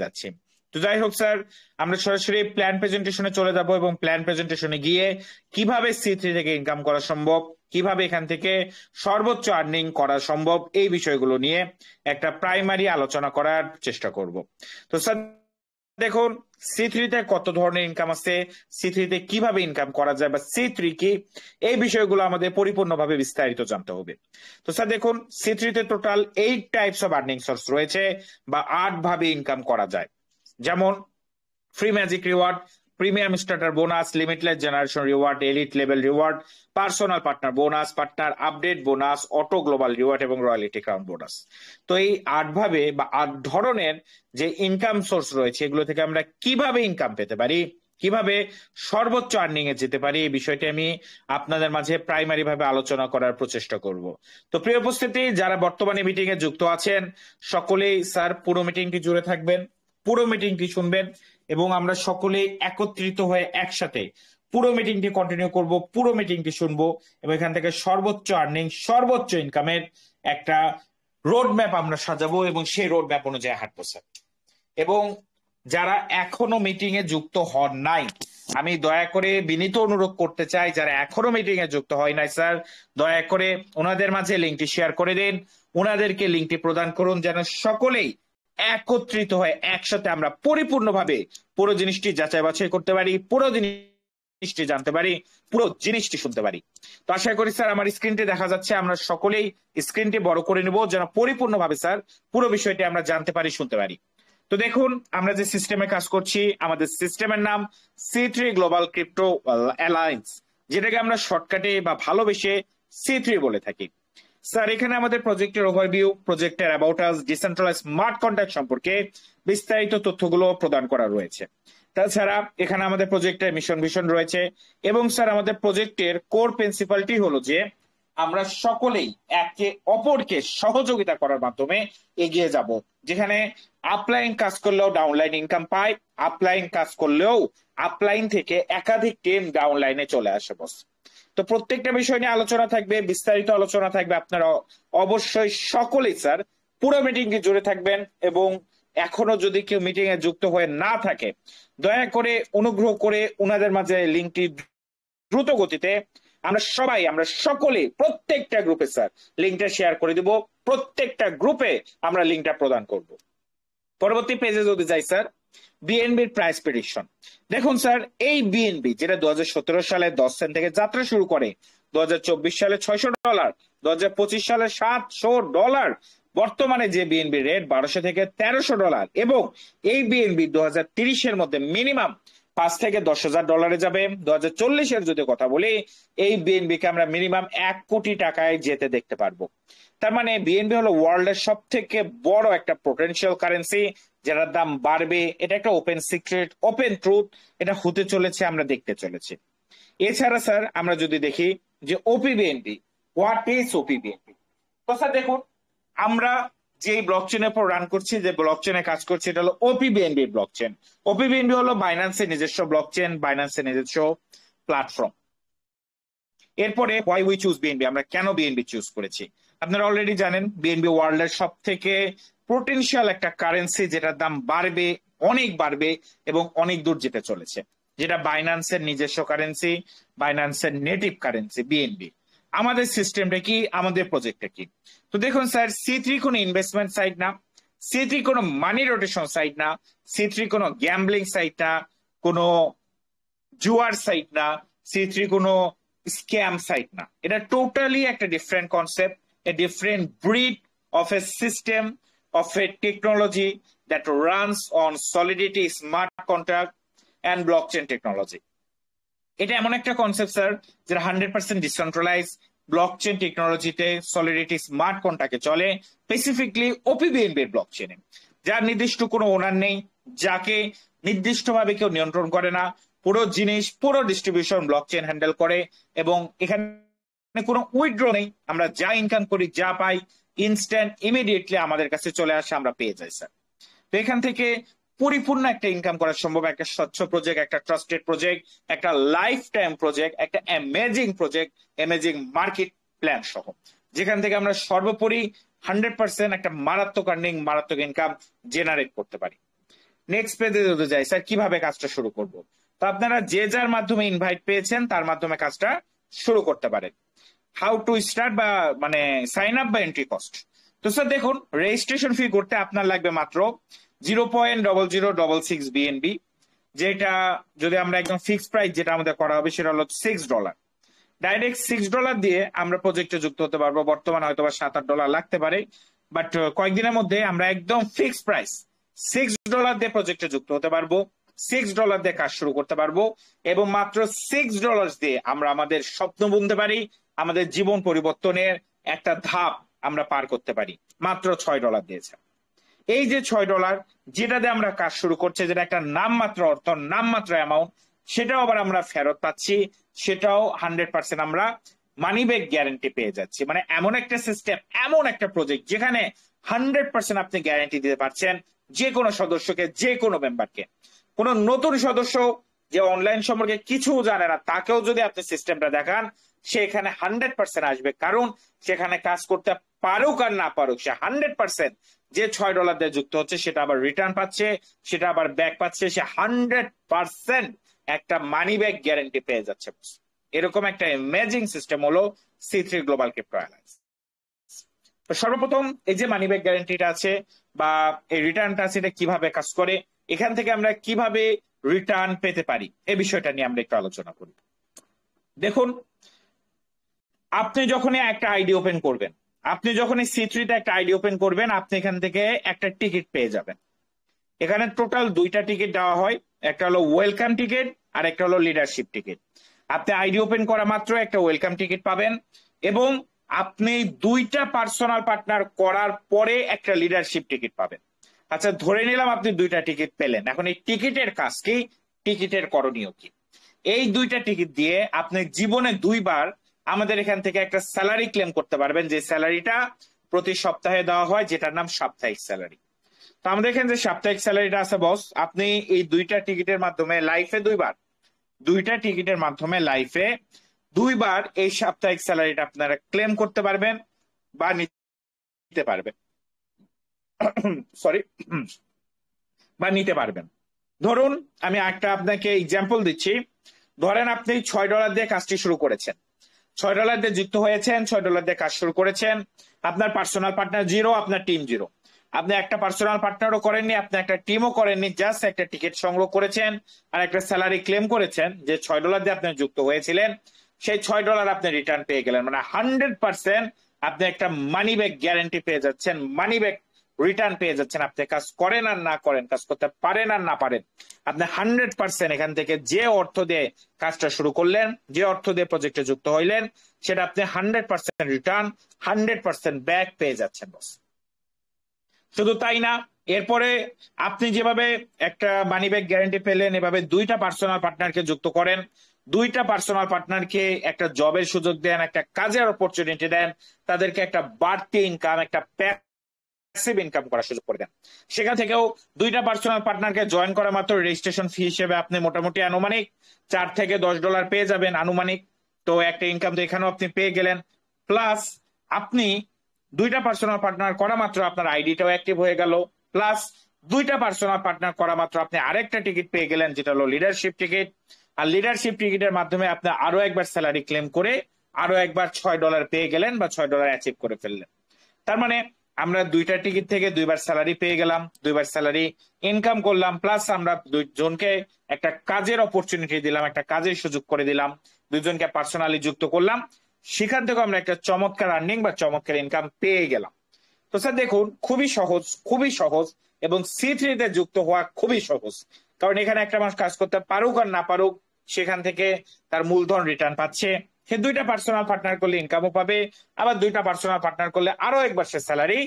যাচ্ছি। তো যাই হোক স্যার, আমরা সরাসরি প্ল্যান প্রেজেন্টেশনে চলে যাব এবং প্ল্যান প্রেজেন্টেশনে গিয়ে কিভাবে সি3 থেকে ইনকাম করা সম্ভব, কিভাবে এখান থেকে সর্বোচ্চ আর্নিং করা সম্ভব, এই বিষয়গুলো নিয়ে একটা প্রাইমারি আলোচনা করার চেষ্টা করব। তো স্যার দেখুন, সি3 তে কত ধরনের ইনকাম আছে, সি3 তে কিভাবে ইনকাম করা যায় বা সি3 কি, এই বিষয়গুলো আমাদের পরিপূর্ণভাবে বিস্তারিত জানতে হবে। তো স্যার দেখুন, সি3 তে total 8 types of earning source রয়েছে বা 8 ভাবে ইনকাম করা যায়। যেমন free magic reward, premium starter bonus, limitless generation reward, elite level reward, personal partner bonus, partner update bonus, auto global reward এবং রয়্যালিটি ক্রাউন বোনাস। তো এই 8 ভাবে বা 8 ধরনের যে ইনকাম সোর্স রয়েছে, এগুলো থেকে আমরা কিভাবে ইনকাম পেতে পারি, কিভাবে সর্বোচ্চ আর্নিং এ যেতে পারি, এই বিষয়টি আমি আপনাদের মাঝে প্রাইমারি ভাবে আলোচনা করার প্রচেষ্টা করব। তো প্রিয় উপস্থিতি, যারা বর্তমানে মিটিং এ যুক্ত আছেন, সকলেই স্যার পুরো মিটিংটি জুড়ে থাকবেন, পুরো মিটিংটি শুনবেন এবং আমরা সকলেই একত্রিত হয়ে একসাথে পুরো মিটিংটি কন্টিনিউ করব, পুরো মিটিংটি শুনবো এবং এখান থেকে সর্বোচ্চ আর্নিং, সর্বোচ্চ ইনকামের একটা রোড ম্যাপ আমরা সাজাবো এবং সেই রোড ম্যাপ অনুযায়ী হাঁটবো স্যার। এবং যারা এখনো মিটিং এ যুক্ত হন নাই, আমি দয়া করে বিনীত অনুরোধ করতে চাই, যারা এখনো মিটিং এ যুক্ত হয় নাই স্যার, দয়া করে ওনাদের মাঝে লিঙ্কটি শেয়ার করে দিন, ওনাদেরকে লিঙ্কটি প্রদান করুন, যেন সকলেই একত্রিত হয়ে একসাথে আমরা পরিপূর্ণভাবে পুরো জিনিসটি যাচাই বাছাই করতে পারি, পুরো জিনিসটি জানতে পারি, পুরো জিনিসটি শুনতে পারি। তো আশা করি স্যার আমার স্ক্রিনটি দেখা যাচ্ছে, আমরা সকলেই স্ক্রিনটি বড় করে নেব যেন পরিপূর্ণভাবে স্যার পুরো বিষয়টি আমরা জানতে পারি, শুনতে পারি। তো দেখুন, আমরা যে সিস্টেমে কাজ করছি, আমাদের সিস্টেমের নাম সি3 গ্লোবাল ক্রিপ্টো অ্যালায়েন্স, যেটাকে আমরা শর্টকাটে বা ভালোবেসে সি3 বলে থাকি। স্যার এখানে আমাদের প্রজেক্টের ওভারভিউ, প্রজেক্টের about us, decentralised smart contract সম্পর্কে বিস্তারিত তথ্যগুলো প্রদান করা রয়েছে। তাছাড়া এখানে আমাদের প্রজেক্টের মিশন ভিশন রয়েছে এবং স্যার আমাদের প্রজেক্টের কোর প্রিন্সিপালটি হলো যে আমরা সকলেই একে অপরকে সহযোগিতা করার মাধ্যমে এগিয়ে যাব। যেখানে আপলাইন কাজ করলেও ডাউনলাইন ইনকাম পায়, আপলাইন কাজ করলেও আপলাইন থেকে একাধিক টিম ডাউনলাইনে চলে আসে বস। তো প্রত্যেকটা বিষয় নিয়ে আলোচনা থাকবে, বিস্তারিত আলোচনা থাকবে। আপনারা অবশ্যই সকলেই স্যার পুরো মিটিংটি জুড়ে থাকবেন এবং এখনো যদি কেউ মিটিং এ যুক্ত হয়ে না থাকে, দয়া করে অনুগ্রহ করে ওনাদের মাঝে লিঙ্কটি দ্রুত গতিতে আমরা সকলে প্রত্যেকটা গ্রুপে স্যার লিঙ্কটা শেয়ার করে দিব, প্রত্যেকটা গ্রুপে আমরা লিঙ্কটা প্রদান করব। পরবর্তী পেজে যদি যাই স্যার, বিএনবির প্রাইস প্রেডিকশন। দেখুন স্যার, এই বিএনবি যেটা 2017 সালে 10 সেন্ট থেকে যাত্রা শুরু করে, 2024 সালে $600, 2025 সালে $700, বর্তমানে যে বিএনবি রেট $1200 থেকে $1300 এবং এই বিএনবি 2030-এর মধ্যে মিনিমাম $5,000 থেকে $10,000 যাবে। 2040-এর যদি কথা বলি, এই বিএনবি কে আমরা মিনিমাম $1 কোটি যেতে দেখতে পারবো। তার মানে বিএনবি হলো ওয়ার্ল্ডের সব থেকে বড় একটা পোটেনশিয়াল কারেন্সি, যেটার দাম বাড়বে। এটা একটা ওপেন সিক্রেট, ওপেন ট্রুথ, এটা হতে চলেছে, আমরা দেখতে চলেছি। এছাড়া স্যার আমরা যদি দেখি যে ওপি BNB, what is OP BNB. তো স্যার দেখুন, আমরা যে ব্লকচেনের উপর রান করছি, যে ব্লকচেনে কাজ করছি, এটা হলো ওপি বিএনবি ব্লকচেন। ওপি বিএনবি হলো বাইন্যান্সের নিজস্ব ব্লকচেন, বাইন্যান্সের নিজস্ব প্ল্যাটফর্ম। এরপরে হোয়াই উই চুজ বিএনবি, আমরা কেন বিএনবি চুজ করেছি, আপনারা অলরেডি জানেন বিএনবি ওয়ার্ল্ডের সব থেকে পোটেনশিয়াল একটা কারেন্সি, যেটার দাম বাড়বে, অনেক বাড়বে এবং অনেক দূর যেতে চলেছে, যেটা বাইন্যান্সের নিজস্ব কারেন্সি, বাইন্যান্সের নেটিভ কারেন্সি বিএনবি। আমাদের সিস্টেমটা কি, আমাদের প্রজেক্টটা কি? তো দেখুন স্যার, সি3 কোনো ইনভেস্টমেন্ট সাইট না, সি3 কোনো মানি রোটেশন সাইট না, সি3 কোনো গ্যাম্বলিং সাইট না, কোনো জুয়ার সাইট না, সি3 কোনো স্ক্যাম সাইট না। এটা টোটালি একটা different concept, a different breed of a system of A technology that runs on solidity, smart contract and blockchain technology. এটা এমন একটা কনসেপ্ট স্যার, যেটা 100% ডিসেন্ট্রালাইজ ব্লকচেন টেকনোলজিতে সলিডিটি স্মার্ট কন্ট্রাক্টে চলে, স্পেসিফিকলি ওপিবিএনবির ব্লকচেনে, যার নির্দিষ্ট কোনো ওনার নেই, যাকে নির্দিষ্টভাবে কেউ নিয়ন্ত্রণ করে না। পুরো জিনিস, পুরো ডিস্ট্রিবিউশন ব্লকচেন হ্যান্ডেল করে এবং এখানে কোনো উইথড্র নেই। আমরা যা ইনকাম করি, যা পাই, ইনস্ট্যান্ট ইমিডিয়েটলি আমাদের কাছে চলে আসে, আমরা পেয়ে যাই স্যার। তো এখান থেকে পরিপূর্ণ একটা ইনকাম করা সম্ভব, একটা স্বচ্ছ প্রজেক্ট, একটা ট্রাস্টেড প্রজেক্ট, একটা লাইফ টাইম প্রজেক্ট, একটা amazing project, amazing market plan সহ, যেখান থেকে আমরা সর্বোপরি 100% একটা মারাত্মক আর্নিং, মারাত্মক ইনকাম জেনারেট করতে পারি। নেক্সট পেজে যদি যাই, স্যার কিভাবে কাজটা শুরু করব? তো আপনারা যে যার মাধ্যমে ইনভাইট পেয়েছেন তার মাধ্যমে কাজটা শুরু করতে পারেন। হাউ টু স্টার্ট বা মানে সাইন আপ বা এন্ট্রি কস্ট। তো স্যার দেখুন, রেজিস্ট্রেশন ফি করতে আপনার লাগবে মাত্র 0.0066 BNB, যেটা যদি আমরা একদম ফিক্সড প্রাইস যেটা আমাদের করা হবে সেটা হলো $6। ডাইরেক্ট $6 দিয়ে আমরা প্রজেক্টে যুক্ত হতে পারবো। বর্তমানে হয়তো বা $7-8 লাগতে পারে, বাট কয়েকদিনের মধ্যে আমরা একদম ফিক্সড প্রাইস $6 দিয়ে প্রজেক্টে যুক্ত হতে পারবো, $6 দিয়ে কাজ শুরু করতে পারবো, এবং মাত্র $6 দিয়ে আমরা আমাদের স্বপ্ন বুনতে পারি, আমাদের জীবন পরিবর্তনের একটা ধাপ আমরা পার করতে পারি মাত্র $6 দিয়েছে। এই যে $6 যেটা দিয়ে আমরা কাজ শুরু করছে, যেটা একটা নামমাত্র অর্থ, নামমাত্র অ্যামাউন্ট, সেটাও আবার আমরা ফেরত পাচ্ছি, সেটাও 100% আমরা মানি ব্যাক গ্যারান্টি পেয়ে যাচ্ছি। মানে এমন একটা সিস্টেম, এমন একটা প্রজেক্ট যেখানে 100% আপনি গ্যারান্টি দিতে পারছেন যে কোনো সদস্যকে, যে কোনো মেম্বারকে। কোনো নতুন সদস্য যে অনলাইন সম্পর্কে কিছু জানে না, তাকেও যদি আপনি সিস্টেমটা দেখান, সে এখানে 100% আসবে, কারণ সেখানে কাজ করতে পারুক আর না পারুক, সে 100% যে $6 দিয়ে যুক্ত হচ্ছে সেটা আবার রিটার্ন পাচ্ছে, সেটা আবার ব্যাক পাচ্ছে, সে 100% একটা মানি ব্যাক গ্যারান্টি পেয়ে যাচ্ছে। এরকম একটা অ্যামেজিং সিস্টেম হলো C3 গ্লোবাল ক্রিপ্টো অ্যালায়েন্স। তো সর্বপ্রথম এই যে মানি ব্যাক গ্যারান্টিটা আছে বা এই রিটার্নটা আছে, এটা কিভাবে কাজ করে, এখান থেকে আমরা কিভাবে রিটার্ন পেতে পারি, এই বিষয়টা নিয়ে আমরা একটু আলোচনা করি। দেখুন, আপনি যখনই একটা আইডি ওপেন করবেন, আপনি যখনই C3 তে একটা আইডি ওপেন করবেন, আপনি এখান থেকে একটা টিকিট পেয়ে যাবেন। এখানে টোটাল 2টা টিকিট দেওয়া হয়, একটা হলো ওয়েলকাম টিকিট আর একটা হলো লিডারশিপ টিকিট। আপনি আইডি ওপেন করা মাত্র একটা ওয়েলকাম টিকিট পাবেন, এবং আপনি 2টা পার্সোনাল পার্টনার করার পরে একটা লিডারশিপ টিকিট পাবেন। আচ্ছা, ধরে নিলাম আপনি 2টা টিকিট পেলেন, এখন এই টিকিটের কাজ কি, টিকিটের করণীয় কি? এই 2টা টিকিট দিয়ে আপনি জীবনে 2বার আমাদের এখান থেকে একটা স্যালারি ক্লেম করতে পারবেন, যে স্যালারিটা প্রতি সপ্তাহে দেওয়া হয়, যেটার নাম সাপ্তাহিক স্যালারি। তো আমাদের এখানে যে সাপ্তাহিক স্যালারিটা আছে বস, আপনি এই 2টা টিকিটের মাধ্যমে লাইফে 2বার, 2টা টিকিটের মাধ্যমে লাইফে 2বার এই সাপ্তাহিক স্যালারিটা আপনারা ক্লেম করতে পারবেন বা নিতে পারবেন, সরি, বা নিতে পারবেন। ধরুন আমি একটা আপনাকে এক্সাম্পল দিচ্ছি। ধরেন আপনি $6 দিয়ে কাজটি শুরু করেছেন, $6 দিয়ে যুক্ত হয়েছেন, $6 দিয়ে কাজ শুরু করেছেন। আপনার পার্সোনাল পার্টনার 0, আপনার টিম 0। আপনি একটা পার্সোনাল পার্টনারও করেননি, আপনি একটা টিমও করেননি, জাস্ট একটা টিকিট সংগ্রহ করেছেন আর একটা স্যালারি ক্লেম করেছেন। যে $6 দিয়ে আপনি যুক্ত হয়েছিলেন, সেই $6 আপনি রিটার্ন পেয়ে গেলেন। মানে 100% আপনি একটা মানি ব্যাক গ্যারান্টি পেয়ে যাচ্ছেন, মানি ব্যাক রিটার্ন পেয়ে যাচ্ছেন। আপনি কাজ করেন আর না করেন, কাজ করতে পারেন আর না পারেন, আপনি 100% এখান থেকে যে অর্থ দিয়ে কাজটা শুরু করলেন, যে অর্থ দিয়ে প্রজেক্টে যুক্ত হইলেন, সেটা আপনি 100% রিটার্ন, 100% ব্যাক পেয়ে যাচ্ছেন বস। শুধু তাই না, এরপরে আপনি যেভাবে একটা মানি ব্যাক গ্যারান্টি পেলেন, এভাবে 2টা পার্সোনাল পার্টনারকে যুক্ত করেন, 2টা পার্সোনাল পার্টনারকে একটা জবের সুযোগ দেন, একটা কাজের অপরচুনিটি দেন, তাদেরকে একটা বাড়তি ইনকাম, একটা প্যাসিভ ইনকাম করার সুযোগ করে দেন। সেখান থেকেও 2টা পার্সোনাল পার্টনারকে জয়েন করা মাত্র রেজিস্ট্রেশন ফি হিসেবে আপনি মোটামুটি আনুমানিক $4 থেকে $10 পেয়ে যাবেন আনুমানিক। তো একটা ইনকাম তো এখানেও আপনি পেয়ে গেলেন। প্লাস আপনি 2টা পার্সোনাল পার্টনার করা মাত্র আপনার আইডিটাও অ্যাক্টিভ হয়ে গেল। প্লাস 2টা পার্সোনাল পার্টনার করা মাত্র আপনি আরেকটা টিকিট পেয়ে গেলেন, যেটা হলো লিডারশিপ টিকিট। আর লিডারশিপ টিকিটের মাধ্যমে আপনি আরো একবার স্যালারি ক্লেম করে আরো একবার $6 পেয়ে গেলেন বা $6 অ্যাচিভ করে ফেললেন। তার মানে আমরা 2টা টিকিট থেকে 2বার স্যালারি পেয়ে গেলাম, 2বার স্যালারি ইনকাম করলাম, প্লাস আমরা 2জনকে একটা কাজের অপরচুনিটি দিলাম, একটা কাজের সুযোগ করে দিলাম, 2জনকে পার্সোনালি যুক্ত করলাম। সেখান থেকে আমরা একটা চমৎকার আর্নিং বা চমৎকার ইনকাম পেয়ে গেলাম। তো স্যার দেখুন, খুবই সহজ, খুবই সহজ, এবং C3 তে যুক্ত হওয়া খুবই সহজ। কারণ এখানে একটা মানুষ কাজ করতে পারুক আর না পারুক, সেখান থেকে তার মূলধন রিটার্ন পাচ্ছে। সে 2টা পার্সোনাল পার্টনার করলে ইনকামও পাবে, আবার 2টা পার্সোনাল পার্টনার করলে আরো একবার সে স্যালারি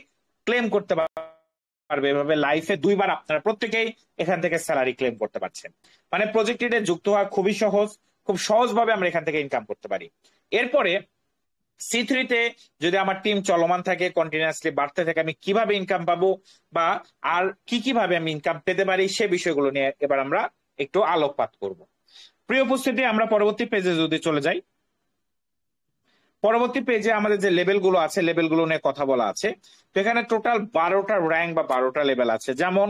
ক্লেম করতে পারবে। এভাবে লাইফে 2বার আপনারা প্রত্যেকেই এখান থেকে স্যালারি ক্লেম করতে পারছেন। মানে প্রজেক্টে যুক্ত হওয়া খুবই সহজ, খুব সহজভাবে আমরা এখান থেকে ইনকাম করতে পারি। এরপরে C3 তে যদি আমার টিম চলমান থাকে, কন্টিনিউয়াসলি বাড়তে থাকে, আমি কিভাবে ইনকাম পাবো বা আর কিভাবে আমি ইনকাম পেতে পারি, সে বিষয়গুলো নিয়ে এবার আমরা একটু আলোকপাত করব। প্রিয় উপস্থিতি, আমরা পরবর্তী পেজে যদি চলে যাই, পরবর্তী পেজে আমাদের যে লেভেলগুলো আছে, লেভেলগুলো নিয়ে কথা বলা আছে। তো এখানে টোটাল 12টা র্যাঙ্ক বা 12টা লেভেল আছে। যেমন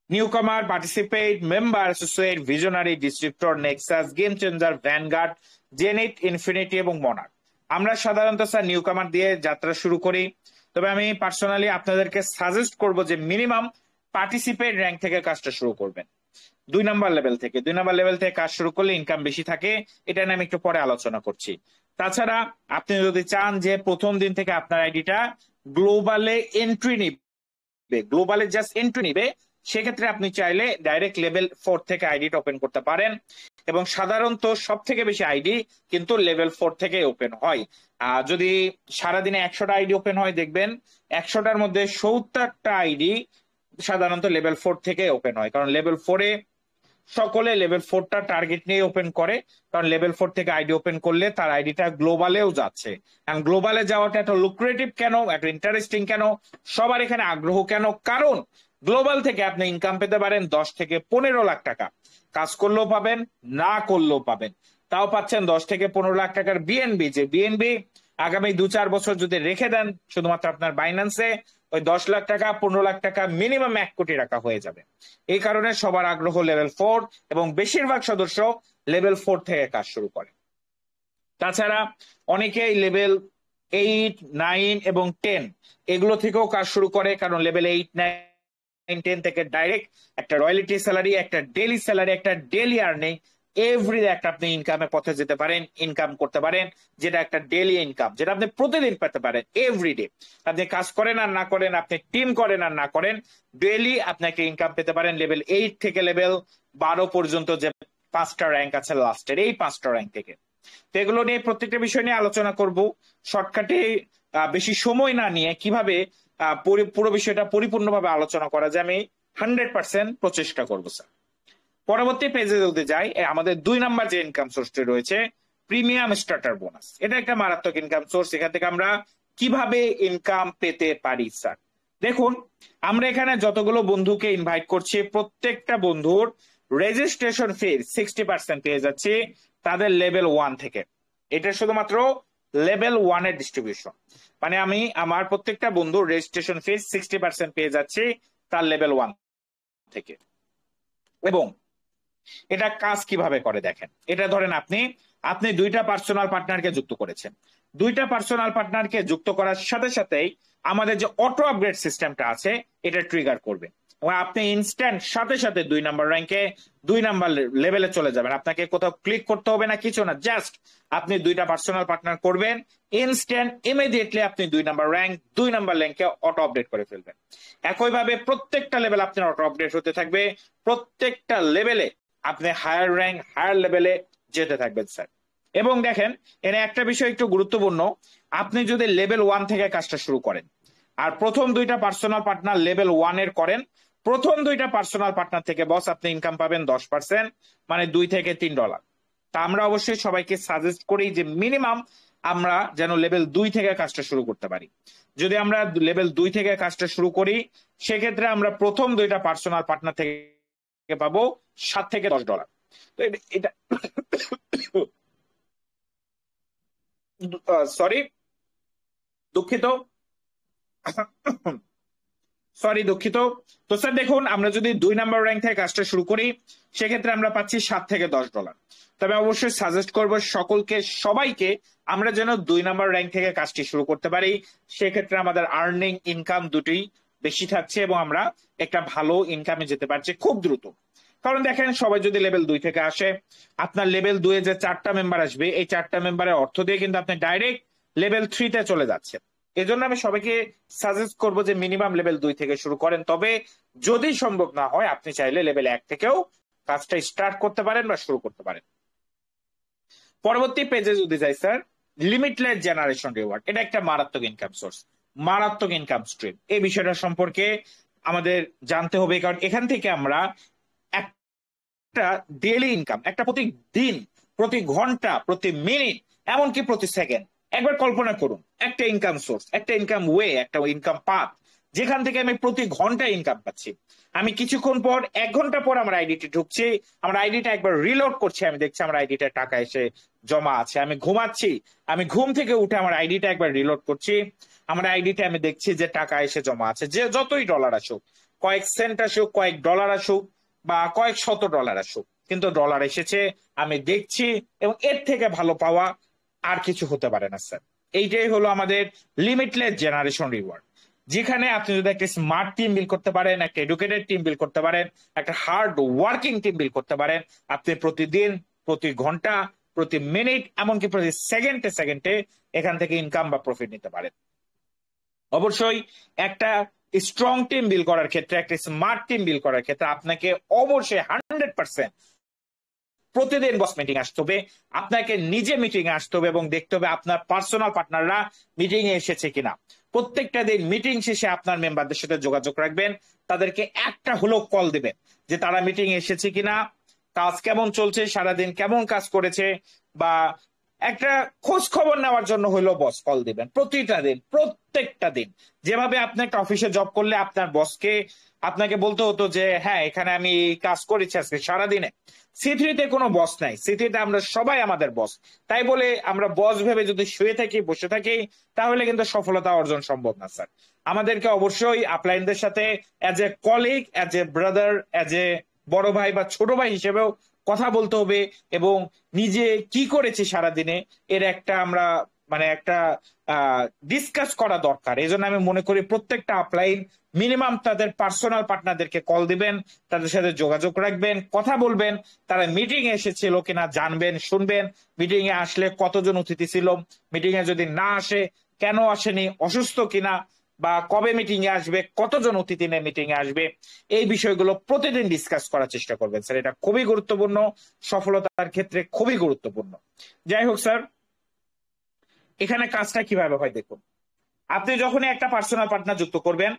newcomer, participate, member, associate, visionary, distinctor, nexus, game changer, vanguard, zenith, infinity এবং মনার্ক। আমরা সাধারণত স্যার নিউকামার দিয়ে যাত্রা শুরু করি, তবে আমি পার্সোনালি আপনাদেরকে সাজেস্ট করব যে মিনিমাম পার্টিসিপেট র্যাঙ্ক থেকে কাজটা শুরু করবেন। 2 নাম্বার লেভেল থেকে, 2 নাম্বার লেভেল থেকে কাজ শুরু করলে ইনকাম বেশি থাকে, এটা নিয়ে আমি একটু পরে আলোচনা করছি। তাছাড়া আপনি যদি চান যে প্রথম দিন থেকে আপনার আইডিটা গ্লোবালে এন্ট্রি নিবে, গ্লোবালে জাস্ট এন্ট্রি নিবে, সেক্ষেত্রে আপনি চাইলে ডাইরেক্ট লেভেল 4 থেকে আইডিটা ওপেন করতে পারেন। এবং সাধারণত সব থেকে বেশি আইডি কিন্তু লেভেল 4 থেকে ওপেন হয়। যদি সারাদিনে 100টা আইডি ওপেন হয়, দেখবেন 100টার মধ্যে 70টা আইডি সাধারণত লেভেল 4 থেকে ওপেন হয়, কারণ লেভেল 4-এ সকলে লেভেল 4টা টার্গেট নিয়ে ওপেন করে, কারণ লেভেল 4 থেকে আইডি ওপেন করলে তার আইডিটা গ্লোবালেও যাচ্ছে। কারণ গ্লোবালে যাওয়াটা এত লুক্রেটিভ কেন, এত ইন্টারেস্টিং কেন, সবার এখানে আগ্রহ কেন? কারণ গ্লোবাল থেকে আপনি ইনকাম পেতে পারেন 10 থেকে 15 লাখ টাকা, কাজ করলেও পাবেন, না করলেও পাবেন, তাও পাচ্ছেন 10 থেকে 15 লাখ টাকার বিএনবি। যে বিএনবি আগামী 2-4 বছর যদি রেখে দেন শুধুমাত্র আপনার বাইন্যান্সে, ওই 10 লাখ টাকা 15 লাখ টাকা মিনিমাম 1 কোটি টাকা হয়ে যাবে। এই কারণে সবার আগ্রহ লেভেল 4 এবং বেশিরভাগ সদস্য লেভেল 4 থেকে কাজ শুরু করে। তাছাড়া অনেকেই লেভেল 8, 9 এবং 10 এগুলো থেকেও কাজ শুরু করে, কারণ লেভেল 8, 9, 10 থেকে ডাইরেক্ট একটা রয়্যালিটি স্যালারি, একটা ডেইলি স্যালারি, একটা ডেইলি আর্নিং, এভরিডে একটা আপনি ইনকামের পথে যেতে পারেন, ইনকাম করতে পারেন, যেটা একটা ডেইলি ইনকাম, যেটা আপনি প্রতিদিন পেতে পারেন এভরিডে। আপনি কাজ করেন আর না করেন, আপনি টিম করেন আর না করেন, ডেইলি আপনাকে ইনকাম পেতে পারেন লেভেল 8 থেকে লেভেল 12 পর্যন্ত, যে 5টা র্যাঙ্ক আছে লাস্টের, এই 5টা র্যাঙ্ক থেকে। তো এগুলো নিয়ে প্রত্যেকটা বিষয় নিয়ে আলোচনা করব শর্টকাটে, বেশি সময় না নিয়ে কিভাবে পুরো বিষয়টা পরিপূর্ণভাবে আলোচনা করা যায় আমি 100% প্রচেষ্টা করবো স্যার। পরবর্তী পেজে যদি যাই, আমাদের 2 নাম্বার যে ইনকাম সোর্সটি রয়েছে প্রিমিয়াম স্টার্টার বোনাস, এটা একটা মারাত্মক ইনকাম সোর্স। এখান থেকে আমরা কিভাবে ইনকাম পেতে পারি স্যার? দেখুন, আমরা এখানে যতগুলো বন্ধুকে ইনভাইট করছি প্রত্যেকটা বন্ধুর রেজিস্ট্রেশন ফি 60% পেয়ে যাচ্ছি তাদের লেভেল 1 থেকে। এটা শুধুমাত্র লেভেল 1 এর ডিস্ট্রিবিউশন, মানে আমি আমার প্রত্যেকটা বন্ধুর রেজিস্ট্রেশন ফি 60% পেয়ে যাচ্ছি তার লেভেল 1 থেকে। এবং এটা কাজ কিভাবে করে দেখেন, এটা ধরেন আপনি আপনি 2টা পার্সোনাল পার্টনারকে যুক্ত করেছেন, 2টা পার্সোনাল পার্টনারকে যুক্ত করার সাথে সাথেই আমাদের যে অটো আপগ্রেড সিস্টেমটা আছে এটা ট্রিগার করবে, এবং আপনি ইনস্ট্যান্ট সাথে সাথে 2 নাম্বার র্যাঙ্কে 2 নাম্বার লেভেলে চলে যাবেন। আপনাকে কোথাও ক্লিক করতে হবে না, কিছু না, জাস্ট আপনি 2টা পার্সোনাল পার্টনার করবেন, ইনস্ট্যান্ট ইমিডিয়েটলি আপনি 2 নাম্বার র্যাঙ্ক 2 নাম্বার র্যাঙ্কে অটো আপডেট করে ফেলবেন। একইভাবে প্রত্যেকটা লেভেল আপনার অটো আপডেট হতে থাকবে, প্রত্যেকটা লেভেলে আপনি হায়ার র্যাঙ্ক হায়ার লেভেলে যেতে থাকবেন স্যার। এবং দেখেন, এখানে একটা বিষয় একটু গুরুত্বপূর্ণ, আপনি যদি লেভেল 1 থেকে কাজটা শুরু করেন আর প্রথম 2টা পার্সোনাল পার্টনার লেভেল 1 এর করেন, প্রথম 2টা পার্সোনাল পার্টনার থেকে বস আপনি ইনকাম পাবেন 10%, মানে $2 থেকে $3। তা আমরা অবশ্যই সবাইকে সাজেস্ট করি যে মিনিমাম আমরা যেন লেভেল 2 থেকে কাজটা শুরু করতে পারি। যদি আমরা লেভেল 2 থেকে কাজটা শুরু করি, সেক্ষেত্রে আমরা প্রথম 2টা পার্সোনাল পার্টনার থেকে পাবো $7 থেকে $10। তো এটা সরি, দুঃখিত, দুঃখিত। তো স্যার দেখুন, আমরা যদি 2 নাম্বার র্যাঙ্ক থেকে কাজটা শুরু করি সেক্ষেত্রে আমরা পাচ্ছি $7 থেকে $10। তবে অবশ্যই সাজেস্ট করব সকলকে, সবাইকে, আমরা যেন 2 নাম্বার র্যাঙ্ক থেকে কাজটি শুরু করতে পারি। সেক্ষেত্রে আমাদের আর্নিং ইনকাম দুটোই বেশি থাকছে এবং আমরা একটা ভালো ইনকামে যেতে পারছি খুব দ্রুত। কারণ দেখেন, সবাই যদি লেভেল 2 থেকে আসে, আপনার লেভেল 2 এ যে 4টা মেম্বার আসবে, এই 4টা মেম্বারের অর্থ দিয়ে কিন্তু আপনি ডাইরেক্ট লেভেল 3 তে চলে যাচ্ছেন। এজন্য আমি সবাইকে সাজেস্ট করবো যে মিনিমাম লেভেল 2 থেকে শুরু করেন, তবে যদি সম্ভব না হয় আপনি চাইলে লেভেল 1 থেকেও কাজটা স্টার্ট করতে পারেন বা শুরু করতে পারেন। পরবর্তী পেজে যদি যাই স্যার, লিমিটলেস জেনারেশন রিওয়ার্ড, এটা একটা মারাত্মক ইনকাম সোর্স, মারাত্মক ইনকাম স্ট্রিম। এই বিষয়টা সম্পর্কে আমাদের জানতে হবে, কারণ এখান থেকে আমরা একটা ডেইলি ইনকাম, একটা প্রতিদিন, প্রতি ঘন্টা, প্রতি মিনিট, এমনকি প্রতি সেকেন্ড, একবার কল্পনা করুন একটা ইনকাম সোর্স, একটা ইনকাম ওয়ে, একটা ইনকাম পাথ, যেখান থেকে আমি প্রতি ঘন্টা ইনকাম পাচ্ছি। আমি কিছুক্ষণ পর, 1 ঘন্টা পর আমার আইডিটি ঢুকছি, আমার আইডিটা একবার রিলোড করছি, আমি দেখছি আমার আইডিটা টাকা এসে জমা আছে। আমি ঘুমাচ্ছি, আমি ঘুম থেকে উঠে আমার আইডিটা একবার রিলোড করছি, আমার আইডিটা আমি দেখছি যে টাকা এসে জমা আছে, যে যতই ডলার আসুক, কয়েক সেন্ট আসুক, কয়েক ডলার আসুক, বা কয়েক শত ডলার আসুক, কিন্তু ডলার এসেছে, আমি দেখছি, এবং এর থেকে ভালো পাওয়া আর কিছু হতে পারে না স্যার। এইটাই হলো আমাদের লিমিটলেস জেনারেশন রিওয়ার্ড, যেখানে আপনি যদি একটা স্মার্ট টিম বিল্ড করতে পারেন, একটা এডুকেটেড টিম বিল্ড করতে পারেন, একটা হার্ড ওয়ার্কিং টিম বিল্ড করতে পারেন, আপনি প্রতিদিন, প্রতি ঘন্টা, প্রতি মিনিট, এমনকি প্রতি সেকেন্ডে সেকেন্ডে এখান থেকে ইনকাম বা প্রফিট নিতে পারেন। অবশ্যই একটা স্ট্রং টিম বিল্ড করার ক্ষেত্রে, একটা স্মার্ট টিম বিল্ড করার ক্ষেত্রে আপনাকে অবশ্যই 100% প্রতিদিন বস মিটিং আসতে হবে, আপনাকে নিজে মিটিং এ আসতে হবে এবং দেখতে হবে আপনার পার্সোনাল পার্টনাররা মিটিং এ এসেছে কিনা। প্রত্যেকটা দিন মিটিং শেষে আপনার মেম্বারদের সাথে যোগাযোগ রাখবেন, তাদেরকে একটা হলো কল দিবেন যে তারা মিটিং এ এসেছে কিনা, কাজ কেমন চলছে, সারাদিন কেমন কাজ করেছে, বা একটা খোঁজ খবর নেওয়ার জন্য হলো বস কল দিবেন প্রতিটা দিন, প্রত্যেকটা দিন। যেভাবে আপনি একটা অফিসে জব করলে আপনার বসকে আপনাকে বলতে হতো যে হ্যাঁ এখানে আমি এই কাজ করেছি আজকে সারাদিনে, সিথ্রিতে কোনো বস নাই, সিথ্রিতে আমরা সবাই আমাদের বস। তাই বলে আমরা বস ভেবে যদি শুয়ে থাকি, বসে থাকি, তাহলে কিন্তু সফলতা অর্জন সম্ভব না স্যার। আমাদেরকে অবশ্যই আপলাইনদের সাথে as a colleague, as a brother, as a বড় ভাই বা ছোট ভাই হিসেবেও কথা বলতে হবে, এবং নিজে কি করেছি সারাদিনে এর একটা আমরা মানে একটা ডিসকাস করা দরকার। এই জন্য আমি মনে করি প্রত্যেকটা আপলাইন মিনিমাম তাদের পার্সোনাল পার্টনারদেরকে কল দিবেন, তাদের সাথে যোগাযোগ রাখবেন, কথা বলবেন, তারা মিটিং এ এসেছিল কিনা জানবেন, শুনবেন, মিটিং এ আসলে কতজন অতিথি ছিল, মিটিং এ যদি না আসে কেন আসেনি, অসুস্থ কিনা, বা কবে মিটিং এ আসবে, কতজন অতিথি নিয়ে মিটিং এ আসবে, এই বিষয়গুলো প্রতিদিন ডিসকাস করার চেষ্টা করবেন স্যার। এটা খুবই গুরুত্বপূর্ণ, সফলতার ক্ষেত্রে খুবই গুরুত্বপূর্ণ। যাই হোক স্যার, এখানে কাজটা কিভাবে হয় দেখুন। আপনি যখনই একটা পার্সোনাল পার্টনার যুক্ত করবেন,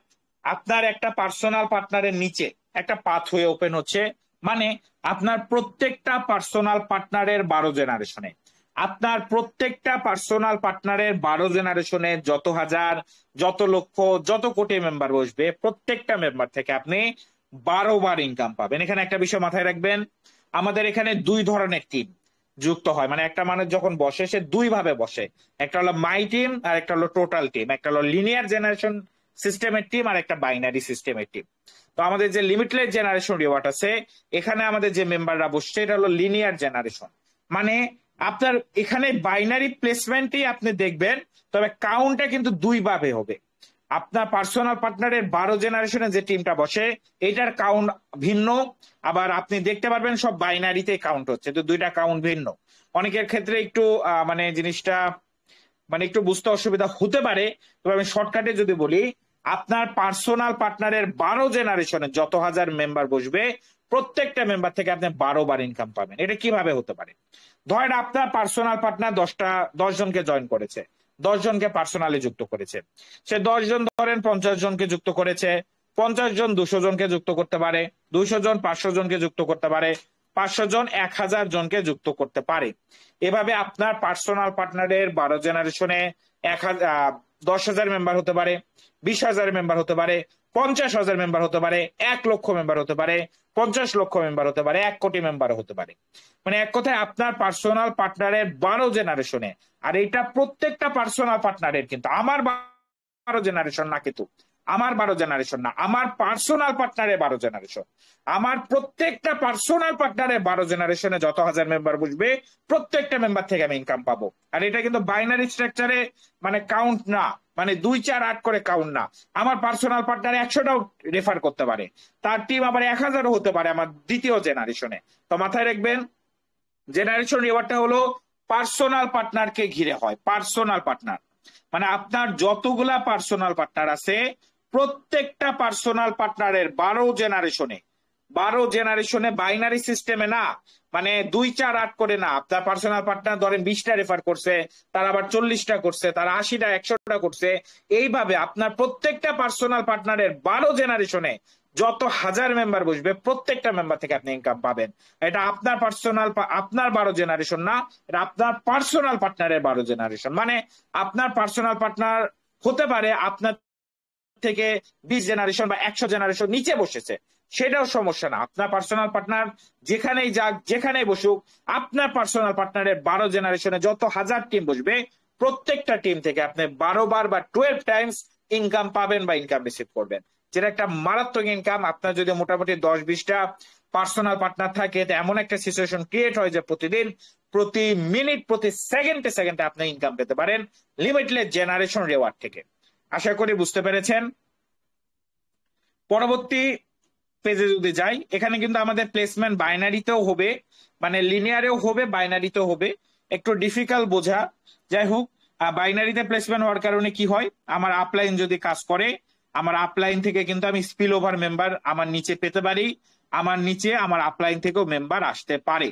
আপনার একটা পার্সোনাল পার্টনারের নিচে একটা পাথওয়ে ওপেন হচ্ছে, মানে আপনার প্রত্যেকটা পার্সোনাল পার্টনারের 12 জেনারেশনে, আপনার প্রত্যেকটা পার্সোনাল পার্টনারের 12 জেনারেশনে যত হাজার, যত লক্ষ, যত কোটি মেম্বার বসবে, প্রত্যেকটা মেম্বার থেকে আপনি 12 বার ইনকাম পাবেন। এখানে একটা বিষয় মাথায় রাখবেন, আমাদের এখানে দুই ধরনের টিম যুক্ত হয়, মানে একটা মানুষ যখন বসে সে দুই ভাবে বসে, একটা হলো মাই টিম আর একটা হলো টোটাল টিম, একটা হলো লিনিয়ার জেনারেশন সিস্টেমের টিম আর একটা বাইনারি সিস্টেমের টিম। তো আমাদের যে লিমিটলেস জেনারেশন রিওয়ার্ড আছে, এখানে আমাদের যে মেম্বাররা বসছে এটা হলো লিনিয়ার জেনারেশন, মানে আপনার এখানে বাইনারি প্লেসমেন্টই আপনি দেখবেন, তবে কাউন্টটা কিন্তু দুই ভাবে হবে। আপনার পার্সোনাল পার্টনারের 12 জেনারেশনে যে টিমটা বসে এটার কাউন্ট ভিন্ন, আবার আপনি দেখতে পারবেন সব বাইনারিতে কাউন্ট হচ্ছে, তো দুইটা কাউন্ট ভিন্ন। অনেকের ক্ষেত্রে একটু মানে জিনিসটা মানে একটু বুঝতে অসুবিধা হতে পারে, তবে আমি শর্টকাটে যদি বলি, আপনার পার্সোনাল পার্টনারের 12 জেনারেশনে যত হাজার মেম্বার বসবে, প্রত্যেকটা মেম্বার থেকে আপনি 12 বার ইনকাম পাবেন। এটা কিভাবে হতে পারে? ধরেন আপনার পার্সোনাল পার্টনার 10 জনকে জয়েন করেছে, 10 জনকে পার্সোনালি যুক্ত করেছে, সে 10 জন ধরেন 50 জনকে যুক্ত করেছে, 50 জন 200 জনকে যুক্ত করতে পারে, 200 জন 500 জনকে যুক্ত করতে পারে, 500 জন 1000 জনকে যুক্ত করতে পারে। এভাবে আপনার পার্সোনাল পার্টনারের 12 জেনারেশনে 10,000 মেম্বার হতে পারে, 20,000 মেম্বার হতে পারে, 50,000 মেম্বার হতে পারে, 1,00,000 মেম্বার হতে পারে, 50 লক্ষ মেম্বার হতে পারে, 1 কোটি মেম্বার হতে পারে। মানে এক কথায় আপনার পার্সোনাল পার্টনারের 12 জেনারেশনে, আর এটা প্রত্যেকটা পার্সোনাল পার্টনারের, কিন্তু আমার 12 জেনারেশন না, কিন্তু আমার 12 জেনারেশন না, আমার পার্সোনাল পার্টনারের 12 জেনারেশন, আমার প্রত্যেকটা পার্সোনাল পার্টনারের 12 জেনারেশনে যত হাজার মেম্বার বসবে, প্রত্যেকটা মেম্বার থেকে আমি ইনকাম পাবো। আর এটা কিন্তু বাইনারি স্ট্রাকচারে মানে কাউন্ট না, মানে 2, 4, 8 করে কাউন্ট না। আমার পার্সোনাল পার্টনার 100টাও রেফার করতে পারে, তার টিম আবার 1000ও হতে পারে আমার দ্বিতীয় জেনারেশনে। তো মাথায় রাখবেন, জেনারেশন রিওয়ার্ডটা হলো পার্সোনাল পার্টনারকে ঘিরে হয়। পার্সোনাল পার্টনার মানে আপনার যতগুলা পার্সোনাল পার্টনার আছে, প্রত্যেকটা পার্সোনাল পার্টনারের 12 জেনারেশনে বাইনারি সিস্টেমে না, মানে 2, 4, 8 করে না। আপনার পার্সোনাল পার্টনার ধরেন 20টা রেফার করছে, তার আবার 40টা করছে, তার 80টা 100টা করছে, এইভাবে আপনার প্রত্যেকটা পার্সোনাল পার্টনারের 12 জেনারেশনে যত হাজার মেম্বার বসবে, প্রত্যেকটা মেম্বার থেকে আপনি ইনকাম পাবেন। এটা আপনার পার্সোনাল, আপনার 12 জেনারেশন না, এটা আপনার পার্সোনাল পার্টনারের 12 জেনারেশন। মানে আপনার পার্সোনাল পার্টনার হতে পারে আপনার থেকে 20 জেনারেশন বা 100 জেনারেশন নিচে বসেছে, সেটাও সমস্যা না। আপনার পার্সোনাল পার্টনার যেখানেই যাক, যেখানেই বসুক, আপনার পার্সোনাল পার্টনারের 12 জেনারেশনে যত হাজার টিম বসবে, প্রত্যেকটা টিম থেকে আপনি 12 বার বা 12 টাইমস ইনকাম পাবেন বা ইনকাম রিসিভ করবেন। যেটা একটা মারাত্মক ইনকাম। আপনার যদি মোটামুটি 10-20টা পার্সোনাল পার্টনার থাকে, তো এমন একটা সিচুয়েশন ক্রিয়েট হয় যে প্রতিদিন, প্রতি মিনিট, প্রতি সেকেন্ডে সেকেন্ডে আপনি ইনকাম পেতে পারেন লিমিটলেস জেনারেশন রিওয়ার্ড থেকে। আশা করি বুঝতে পেরেছেন। পরবর্তী পেজে যদি যাই, এখানে কিন্তু আমাদের প্লেসমেন্ট বাইনারিতেও হবে, মানে লিনিয়ারেও হবে, বাইনারিতেও হবে। একটু ডিফিকাল্ট বোঝা, যাই হোক। বাইনারিতে প্লেসমেন্ট হওয়ার কারণে কি হয়, আমার আপলাইন যদি কাজ করে, আমার আপলাইন থেকে কিন্তু আমি স্পিল ওভার মেম্বার আমার নিচে পেতে পারি, আমার নিচে আমার আপলাইন থেকেও মেম্বার আসতে পারে।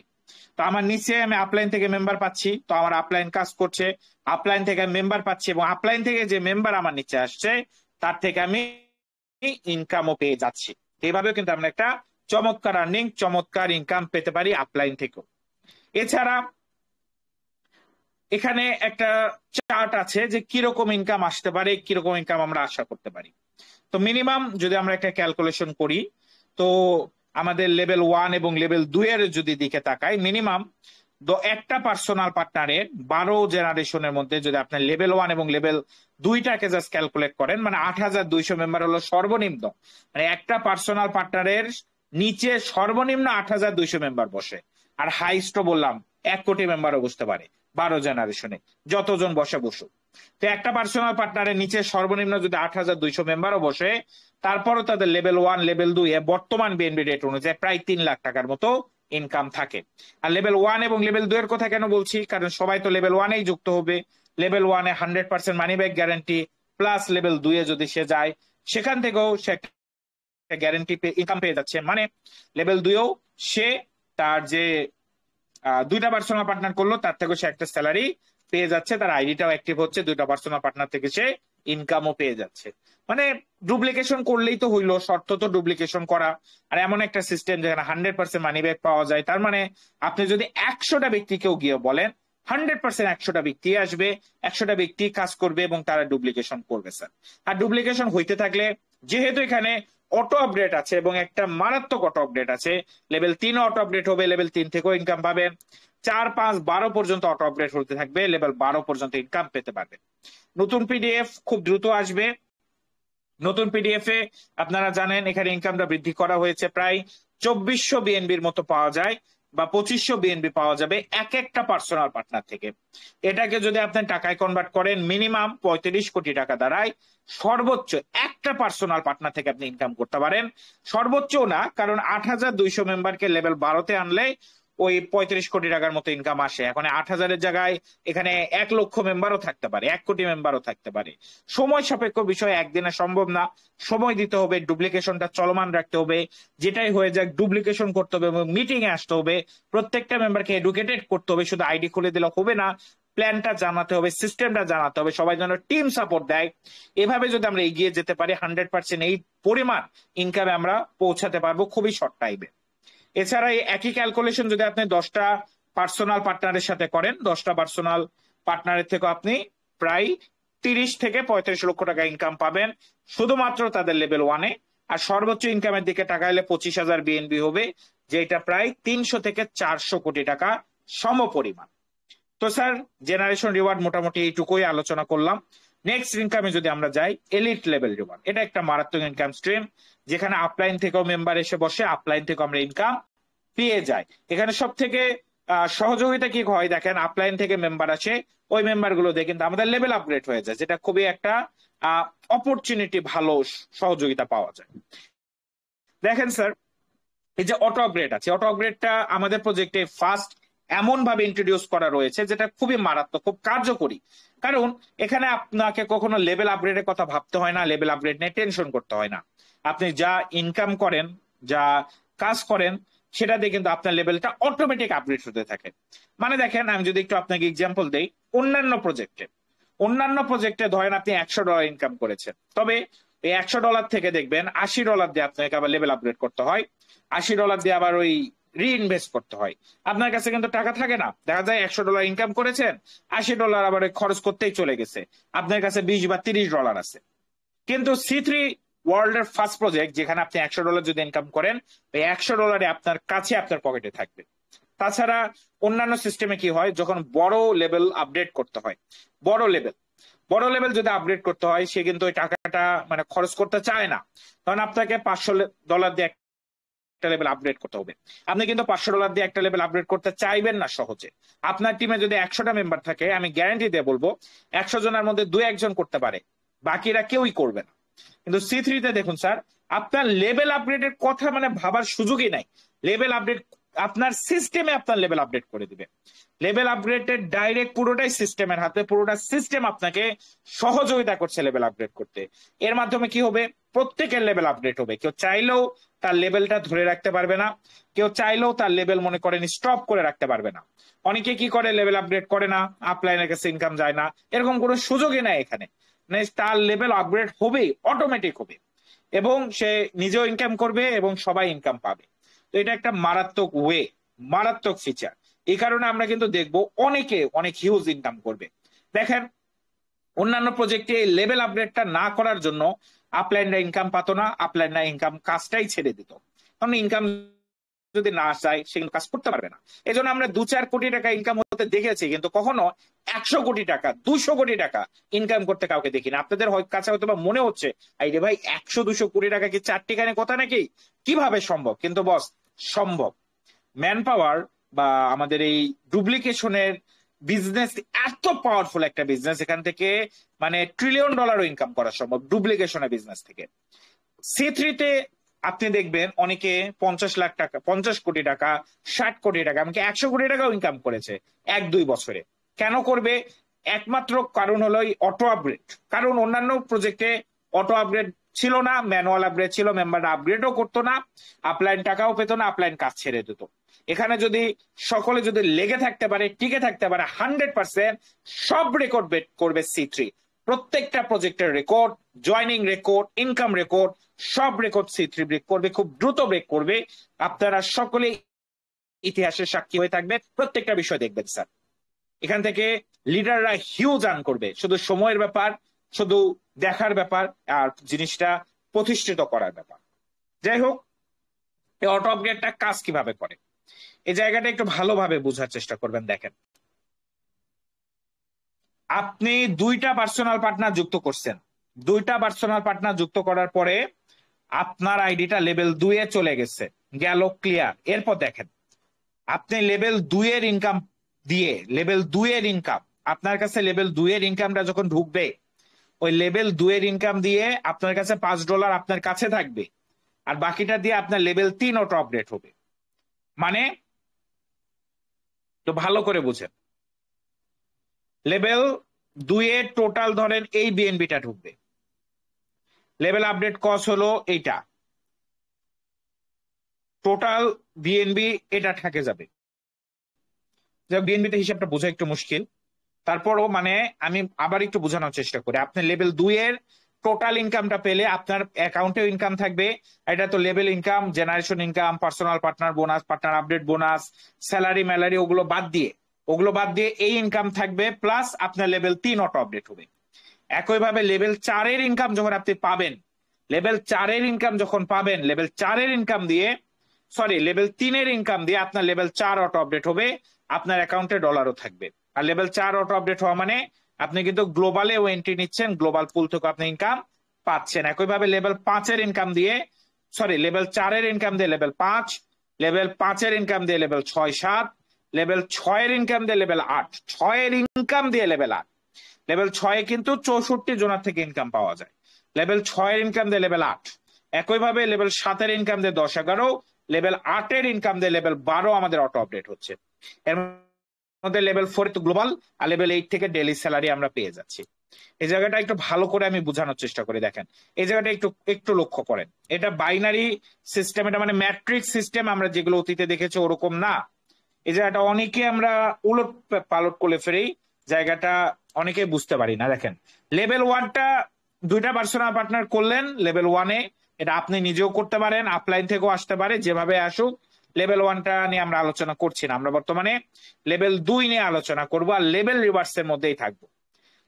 তো আমার নিচে আমি আপলাইন থেকে মেম্বার পাচ্ছি, তো আমার আপলাইন কাজ করছে, আপলাইন থেকে মেম্বার পাচ্ছি, এবং আপলাইন থেকে যে মেম্বার আমার নিচে আসছে তার থেকে আমি ইনকামও পেয়ে যাচ্ছি। এইভাবেও কিন্তু আমরা একটা চমৎকার আর্নিং, চমৎকার ইনকাম পেতে পারি আপলাইন থেকেও। এছাড়া এখানে একটা চার্ট আছে যে কিরকম ইনকাম আসতে পারে, কিরকম ইনকাম আমরা আশা করতে পারি। তো মিনিমাম যদি আমরা একটা ক্যালকুলেশন করি, তো আমাদের লেভেল 1 এবং লেভেল 2 এর যদি দিকে তাকাই, মিনিমাম একটা পার্সোনাল পার্টনারের 12 জেনারেশনের মধ্যে যদি আপনার লেভেল 1 এবং লেভেল 2টাকে জাস্ট ক্যালকুলেট করেন, মানে 8200 মেম্বার হলো সর্বনিম্ন। মানে একটা পার্সোনাল পার্টনারের নিচে সর্বনিম্ন 8200 মেম্বার বসে, আর হাইস্ট বললাম 1 কোটি মেম্বারও বসতে পারে 12 জেনারেশনে, যতজন বসে বসুক। তো একটা পার্সোনাল পার্টনারের নিচে সর্বনিম্ন যদি 8200 মেম্বারও বসে, তারপরও তাদের লেভেল 1 লেভেল 2 এ বর্তমান বিএনবি রেট অনুযায়ী প্রায় 3 লাখ টাকার মতো ইনকাম থাকে। আর লেভেল 1 এবং লেভেল 2 এর কথা কেন বলছি, কারণ সবাই তো লেভেল 1 এই যুক্ত হবে। লেভেল 1 এ 100% money back guarantee, plus level 2 এ যদি সে যায় সেখান থেকেও সে একটা গ্যারান্টি ইনকাম পেয়ে যাচ্ছে। মানে লেভেল 2 এও সে তার যে 2টা পার্সোনাল পার্টনার করলো তার থেকে সে একটা স্যালারি পেয়ে যাচ্ছে, তার আইডিটাও অ্যাক্টিভ হচ্ছে, 2টা পার্সোনাল পার্টনার থেকে সে ইনকামও পেয়ে যাচ্ছে। মানে ডুপ্লিকেশন করলেই তো হইলো, শর্ত তো ডুপ্লিকেশন করা। আর এমন একটা সিস্টেম যেখানে 100% মানি ব্যাক পাওয়া যায়, তার মানে আপনি যদি 100টা ব্যক্তিকেও গিয়ে বলেন 100% 100টা ব্যক্তি আসবে, 100টা ব্যক্তি কাজ করবে এবং তারা ডুপ্লিকেশন করবে স্যার। আর ডুপ্লিকেশন হইতে থাকলে, যেহেতু এখানে অটো আপডেট আছে এবং একটা মারাত্মক অটো আপডেট আছে, লেভেল 3 অটো আপডেট হবে, লেভেল 3 থেকেও ইনকাম পাবেন, 4, 5, 12 পর্যন্ত অটো আপডেট হতে থাকবে, লেভেল 12 পর্যন্ত ইনকাম পেতে পারবে। নতুন পিডিএফ খুব দ্রুত আসবে। নতুন পিডিএফ এ আপনারা জানেন এখানে ইনকামটা বৃদ্ধি করা হয়েছে, প্রায় 2400 বিএনবির মতো পাওয়া যায়, বা 2500 বিএনবি পাওয়া যাবে এক একটা পার্সোনাল পার্টনার থেকে। এটাকে যদি আপনি টাকায় কনভার্ট করেন, মিনিমাম 35 কোটি টাকা দাঁড়ায়। সর্বোচ্চ একটা পার্সোনাল পার্টনার থেকে আপনি ইনকাম করতে পারেন, সর্বোচ্চ না, কারণ 8200 মেম্বারকে লেভেল 12তে আনলে ওই 35 কোটি টাকার মতো ইনকাম আসে। এখন 8000-এর জায়গায় এখানে 1 লক্ষ মেম্বারও থাকতে পারে, 1 কোটি মেম্বারও থাকতে পারে। সময় সাপেক্ষ বিষয়, একদিনে সম্ভব না, সময় দিতে হবে, ডুপ্লিকেশনটা চলমান রাখতে হবে, যেটাই হয়ে যাক ডুপ্লিকেশন করতে হবে এবং মিটিং এ আসতে হবে, প্রত্যেকটা মেম্বারকে এডুকেটেড করতে হবে। শুধু আইডি খুলে দিলে হবে না, প্ল্যানটা জানাতে হবে, সিস্টেমটা জানাতে হবে, সবাই যেন টিম সাপোর্ট দেয়। এভাবে যদি আমরা এগিয়ে যেতে পারি, 100% এই পরিমাণ ইনকামে আমরা পৌঁছাতে পারবো খুবই শর্ট টাইমে। এছাড়া এই একই ক্যালকুলেশন যদি আপনি 10টা পার্সোনাল পার্টনারের সাথে করেন, 10টা পার্সোনাল পার্টনারের থেকে আপনি প্রায় 30 থেকে 35 লক্ষ টাকা ইনকাম পাবেন শুধুমাত্র তাদের লেভেল 1 এ। আর সর্বোচ্চ ইনকামের দিকে তাকাইলে 25,000 বিএনবি হবে, যেটা প্রায় 300 থেকে 400 কোটি টাকা সমপরিমাণ। তো স্যার, জেনারেশন রিওয়ার্ড মোটামুটি এইটুকুই আলোচনা করলাম। নেক্সট ইনকামে যদি আমরা যাই, এলিট লেভেল রিওয়ার্ড, এটা একটা মারাত্মক ইনকাম স্ট্রিম, যেখানে আপলাইন থেকেও মেম্বার এসে বসে, আপলাইন থেকে আমরা ইনকাম পেয়ে যাই। এখানে সব থেকে সহযোগিতা কি হয় দেখেন, আপলাইন থেকে মেম্বার আসে, ওই মেম্বার গুলো দিয়ে কিন্তু আমাদের লেভেল আপগ্রেড হয়ে যায়, যেটা খুবই একটা অপরচুনিটি, ভালো সহযোগিতা পাওয়া যায়। দেখেন স্যার, এই যে অটো আপগ্রেড আছে, অটো আপগ্রেডটা আমাদের প্রজেক্টে ফার্স্ট এমন ভাবে ইন্ট্রোডিউস করা রয়েছে, যেটা খুবই মারাত্মক, খুব কার্যকরী। কারণ এখানে আপনাকে কখনো লেভেল আপগ্রেডের কথা ভাবতে হয় না, লেভেল আপগ্রেড নিয়ে টেনশন করতে হয় না। আপনি যা ইনকাম করেন, যা কাজ করেন, সেটা দিয়ে কিন্তু আপনার লেভেলটা অটোমেটিক আপগ্রেড হতে থাকে। মানে দেখেন, আমি যদি একটু আপনাকে এক্সাম্পল দেই, অন্যান্য প্রজেক্টে ধরেন আপনি $100 ইনকাম করেছেন, তবে এই $100 থেকে দেখবেন $80 দিয়ে আপনাকে আবার লেভেল আপগ্রেড করতে হয়, $80 দিয়ে আবার ওই রিইনভেস্ট করতে হয়। আপনার কাছে কিন্তু টাকা থাকে না, দেখা যায় $100 ইনকাম করেছেন, $80 আবার খরচ করতেই চলে গেছে, আপনার কাছে $20 বা $30 আছে। কিন্তু C3 ওয়ার্ল্ড এর ফার্স্ট প্রজেক্ট, যেখানে আপনি $100 যদি ইনকাম করেন, ওই $100 আপনার কাছে, আপনার পকেটে থাকবে। তাছাড়া অন্যান্য সিস্টেমে কি হয়, যখন বড় লেভেল আপডেট করতে হয়, বড় লেভেল বড় লেভেল যদি আপগ্রেড করতে হয় সে কিন্তু ওই টাকাটা মানে খরচ করতে চায় না, কারণ আপনাকে $500 দিয়ে একটা লেভেল আপগ্রেড করতে হবে। আপনি কিন্তু $500 দিয়ে একটা লেভেল আপগ্রেড করতে চাইবেন না সহজে। আপনার টিমে যদি 100টা মেম্বার থাকে, আমি গ্যারান্টি দিয়ে বলবো 100 জনের মধ্যে 2-1 জন করতে পারে, বাকিরা কেউই করবে না। কিন্তু C3 তে দেখুন স্যার, আপনার লেভেল আপগ্রেডের কথা মানে ভাবার সুযোগই নাই। লেভেল আপডেট আপনার সিস্টেমে আপনার লেভেল আপডেট করে দিবে। লেভেল আপগ্রেডের ডাইরেক্ট পুরোটাই সিস্টেমের হাতে, পুরোটা সিস্টেম আপনাকে সহযোগিতা করছে লেভেল আপগ্রেড করতে। এর মাধ্যমে কি হবে, প্রত্যেকের লেভেল আপডেট হবে। কেউ চাইলেও তার লেভেলটা ধরে রাখতে পারবে না, কেউ চাইলেও তার লেভেল মনে করেন স্টপ করে রাখতে পারবে না। অনেকে কি করে, লেভেল আপগ্রেড করে না, আপলাইনের কাছে ইনকাম যায় না, এরকম কোনো সুযোগই নাই এখানে। মানে তার লেভেল আপগ্রেড হবেই, অটোমেটিক হবে, এবং সে নিজেও ইনকাম করবে এবং সবাই ইনকাম পাবে। তো এটা একটা মারাত্মক মারাত্মক ফিচার। এই কারণে আমরা কিন্তু দেখবো অনেকে অনেক হিউজ ইনকাম করবে। দেখেন, অন্যান্য প্রজেক্টে লেভেল আপগ্রেডটা না করার জন্য আপলাইনরা ইনকাম পাতো না, আপলাইনরা ইনকাম কাজটাই ছেড়ে দিত। কারণ ইনকাম যদি না চায় সে কিন্তু কাজ করতে পারবে না। এই জন্য আমরা 2-4 কোটি টাকা ইনকাম হতে দেখেছি, কিন্তু কখনো 100 কোটি টাকা 200 কোটি টাকা ইনকাম করতে কাউকে দেখি না। আপনাদের কাছে হয়তো বা মনে হচ্ছে আই রে ভাই, 100-200 কোটি টাকা কি চারটিখানে কথা নাকি, কিভাবে সম্ভব? কিন্তু বস, সম্ভব। ম্যান পাওয়ার বা আমাদের এই ডুপ্লিকেশনের বিজনেস এত পাওয়ারফুল একটা বিজনেস, এখান থেকে মানে $1 ট্রিলিয়ন ইনকাম করা সম্ভব ডুপ্লিকেশনের বিজনেস থেকে। C3-তে আপনি দেখবেন অনেকে 50 লাখ টাকা, 50 কোটি টাকা, 60 কোটি টাকা, এমনকি 100 কোটি টাকাও ইনকাম করেছে 1-2 বছরে। কেন করবে? একমাত্র কারণ হলো অটো আপগ্রেড। কারণ অন্যান্য প্রজেক্টে অটো আপগ্রেড ছিল না, ম্যানুয়াল আপগ্রেড ছিল, মেম্বাররা আপগ্রেডও করতো না, আপলাইন টাকাও পেত না, আপলাইন কাজ ছেড়ে দিত। এখানে যদি সকলে যদি লেগে থাকতে পারে, টিকে থাকতে পারে, 100% সব রেকর্ড ব্রেক করবে C3। প্রত্যেকটা প্রজেক্টের record, joining record, income record, সব রেকর্ড C3 ব্রেক করবে, খুব দ্রুত ব্রেক করবে। আপনারা সকলে ইতিহাসের সাক্ষী হয়ে থাকবে, প্রত্যেকটা বিষয় দেখবেন স্যার। এখান থেকে লিডাররা হিউজ আর্ন করবে, শুধু সময়ের ব্যাপার, শুধু দেখার ব্যাপার, আর জিনিসটা প্রতিষ্ঠিত করার ব্যাপার। যাই হোক, এই অটো আপগ্রেডটা কাজ কিভাবে করে এই জায়গাটা একটু ভালোভাবে বোঝার চেষ্টা করবেন। দেখেন, আপনি 2টা পার্সোনাল পার্টনার যুক্ত করছেন, 2টা পার্সোনাল পার্টনার যুক্ত করার পরে আপনার আইডিটা লেভেল 2-এ চলে গেছে, গেল ক্লিয়ার। এরপর দেখেন, আপনি লেভেল 2-এর ইনকাম দিয়ে, লেভেল 2-এর ইনকাম আপনার কাছে, লেভেল 2-এর ইনকামটা যখন ঢুকবে, ওই লেভেল 2-এর ইনকাম দিয়ে আপনার কাছে $5 আপনার কাছে থাকবে, আর বাকিটা দিয়ে আপনার লেভেল 3 অটো আপডেট হবে। মানে, তো ভালো করে বুঝেন, লেভেল 2-এর টোটাল ধরেন এই বিএনবিটা ঢুকবে, লেভেল আপডেট কস্ট হলো এইটা, টোটাল বিএনবি এটা থাকে যাবে। বিএনবিতে হিসাবটা বোঝা একটু মুশকিল, তারপরও মানে আমি আবার একটু বোঝানোর চেষ্টা করি। আপনি লেভেল 2-এর টোটাল ইনকামটা পেলে আপনার অ্যাকাউন্টেও ইনকাম থাকবে। এটা তো level income, generation income, personal partner bonus, partner update bonus, salary ম্যালারি, ওগুলো বাদ দিয়ে এই ইনকাম থাকবে, প্লাস আপনার লেভেল 3 অটো আপডেট হবে। একইভাবে লেভেল 4-এর ইনকাম যখন আপনি পাবেন, লেভেল 4-এর ইনকাম যখন পাবেন, লেভেল 4-এর ইনকাম দিয়ে, সরি লেভেল 3-এর ইনকাম দিয়ে আপনার লেভেল 4 অটো আপডেট হবে, আপনার অ্যাকাউন্টে ডলারও থাকবে। আর লেভেল 4 অটো আপডেট হওয়া মানে আপনি কিন্তু গ্লোবালে এন্ট্রি নিচ্ছেন, গ্লোবাল পুল থেকে আপনি ইনকাম পাচ্ছেন। একইভাবে লেভেল 5-এর ইনকাম দিয়ে, সরি লেভেল 4-এর ইনকাম দিয়ে লেভেল 5, লেভেল 5-এর ইনকাম দিয়ে লেভেল 6-7, লেভেল 6-এর ইনকাম দিয়ে লেভেল 8, 6-এর ইনকাম দিয়ে লেভেল 8। লেভেল 6-এ কিন্তু 64 জোনার থেকে ইনকাম পাওয়া যায়, লেভেল 6-এর ইনকাম দিয়ে লেভেল 8। একইভাবে লেভেল 7-এর ইনকাম দিয়ে 10-11, লেভেল 8-এর ইনকাম দিয়ে লেভেল 12 আমাদের অটো আপডেট হচ্ছে। এর মধ্যে লেভেল 4 তো গ্লোবাল, আর লেভেল 8 থেকে ডেইলি স্যালারি আমরা পেয়ে যাচ্ছি। এই জায়গাটা একটু ভালো করে আমি বোঝানোর চেষ্টা করি। দেখেন, এই জায়গাটা একটু একটু লক্ষ্য করেন, এটা বাইনারি সিস্টেম, এটা মানে ম্যাট্রিক্স সিস্টেম, আমরা যেগুলো অতীতে দেখেছি ওরকম না। এই জায়গাটা অনেকে আমরা উলট পালট করে ফেরি, জায়গাটা অনেকে বুঝতে পারি না। দেখেন, লেভেল 1টা 2টা পার্সোনাল পার্টনার করলেন লেভেল 1-এ, এটা আপনি নিজেও করতে পারেন, আপলাইন থেকেও আসতে পারে, যেভাবে আসুক। লেভেল 1টা নিয়ে আমরা আলোচনা করছি না, আমরা বর্তমানে লেভেল 2 নিয়ে আলোচনা করবো, আর লেভেল রিভার্সের মধ্যেই থাকবো।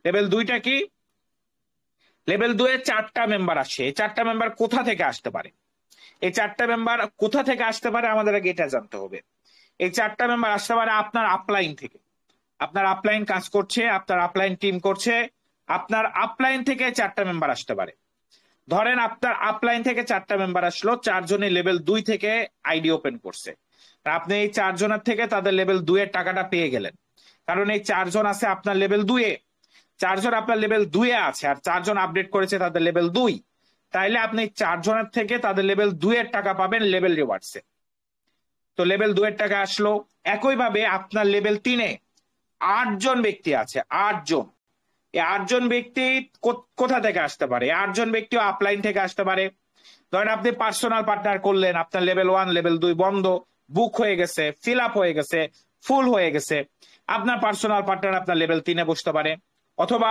লেভেল 2টা কি? লেভেল 2-এ 4টা মেম্বার আসে। এই 4টা মেম্বার কোথা থেকে আসতে পারে? এই 4টা মেম্বার কোথা থেকে আসতে পারে আমাদের আগে এটা জানতে হবে। এই 4টা মেম্বার আসতে পারে আপনার আপলাইন থেকে। আপনার আপলাইন কাজ করছে, আপনার আপলাইন টিম করছে, আপনার আপলাইন থেকে 4টা মেম্বার আসতে পারে। ধরেন আপনার আপলাইন থেকে 4টা মেম্বার আসলো, 4জনই লেভেল 2 থেকে আইডি ওপেন করছে। আপনি এই 4জনের থেকে তাদের লেভেল 2 এর টাকাটা পেয়ে গেলেন, কারণ এই 4জন আছে আপনার লেভেল 2 এ, 4জন আপনার লেভেল 2 এ আছে, আর 4জন আপডেট করেছে তাদের লেভেল 2। তাইলে আপনি 4জনের থেকে তাদের লেভেল 2 এর টাকা পাবেন লেভেল রিওয়ার্ডসে। তো লেভেল 2 এর টাকা আসলো। একইভাবে আপনার লেভেল 3 এ 8জন ব্যক্তি আছে, 8জন। এই 8জন ব্যক্তি কোথা থেকে আসতে পারে? 8জন ব্যক্তিও আপলাইন থেকে আসতে পারে। ধরেন আপনি পার্সোনাল পার্টনার করলেন, আপনার লেভেল 1 লেভেল 2 বন্ধ, বুক হয়ে গেছে, ফিল আপ হয়ে গেছে, ফুল হয়ে গেছে। আপনার পার্সোনাল পার্টনার আপনার লেভেল 3 এ বসতে পারে, অথবা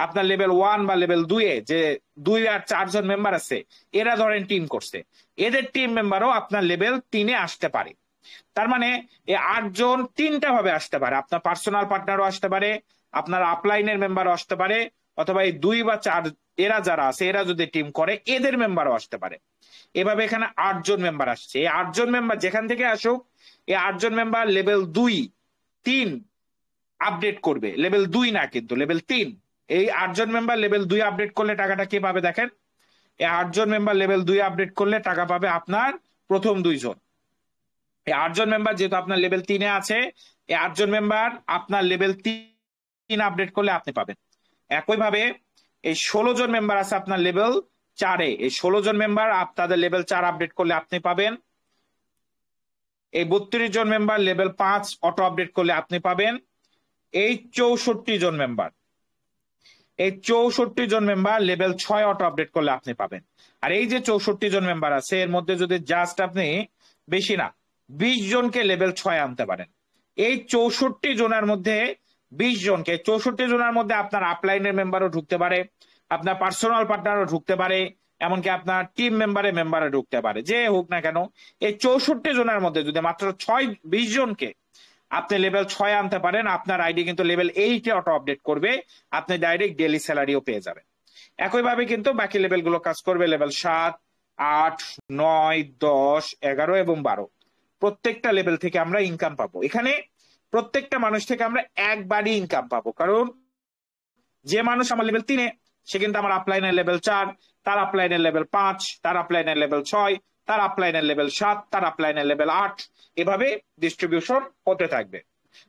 আপনার লেভেল 1 বা লেভেল 2 এ যে 2 আর 4জন মেম্বার আছে, এরা ধরেন টিম করছে, এদের টিম মেম্বারও আপনার লেভেল 3 এ আসতে পারে। তার মানে এই 8জন 3টা ভাবে আসতে পারে। আপনার পার্সোনাল পার্টনারও আসতে পারে, আপনার আপলাইনের মেম্বারও আসতে পারে, অথবা এই 2 বা 4 এরা যারা আছে এরা যদি টিম করে এদের মেম্বারও আসতে পারে। এভাবে এখানে 8জন মেম্বার আসছে। এই 8জন মেম্বার যেখান থেকে আসুক, এই 8জন মেম্বার লেভেল 2 3 আপডেট করবে, লেভেল 2 না কিন্তু লেভেল 3। এই 8জন মেম্বার লেভেল 2 আপডেট করলে টাকাটা কে পাবে দেখেন? এই 8জন মেম্বার লেভেল 2 আপডেট করলে টাকা পাবে আপনার প্রথম 2জন। এই 8জন মেম্বার যেহেতু আপনার লেভেল 3 এ আছে, এই 8জন মেম্বার আপনার লেভেল 3 আপডেট করলে আপনি পাবেন। একইভাবে এই 16জন মেম্বার আছে আপনার লেভেল 4 এ, এই 16জন মেম্বার আপনাদের লেভেল 4 আপডেট করলে আপনি পাবেন। এই 32 জন মেম্বার লেভেল 5 অটো আপডেট করলে আপনি পাবেন। এই 64 জন মেম্বার, এই 64 জন মেম্বার লেভেল 6 অটো আপডেট করলে আপনি পাবেন। আর এই যে 64 জন মেম্বার আছে এর মধ্যে যদি জাস্ট আপনি বেশি না 20 জনকে লেভেল 6 আনতে পারেন, এই 64 জনের মধ্যে 20 জনকে, 64 জনের মধ্যে আপনার আপলাইনের মেম্বারও ঢুকতে পারে, আপনার পার্সোনাল পার্টনারও ঢুকতে পারে, এমনকি আপনার টিম মেম্বারে ঢুকতে পারে, যে হোক না কেন এই 64 জনের মধ্যে যদি মাত্র 20 জনকে আপনি লেভেল 6 আনতে পারেন, আপনার আইডি কিন্তু লেভেল 8 এ অটো আপডেট করবে, আপনি ডাইরেক্ট ডেইলি স্যালারিও পেয়ে যাবেন। একইভাবে কিন্তু বাকি লেভেলগুলো কাজ করবে, লেভেল 7 8 9 10 11 এবং 12। প্রত্যেকটা লেভেল থেকে আমরা ইনকাম পাবো। এখানে প্রত্যেকটা মানুষ থেকে আমরা একবারই ইনকাম পাবো, কারণ যে মানুষ আমার লেভেল 3 এ সে কিন্তু আমার আপলাইনের লেভেল 4, তার আপলাইনের লেভেল 5, তার আপলাইনের লেভেল 6, তার আপলাইনের লেভেল 7, তার আপলাইনের লেভেল 8, এভাবে ডিস্ট্রিবিউশন হতে থাকবে।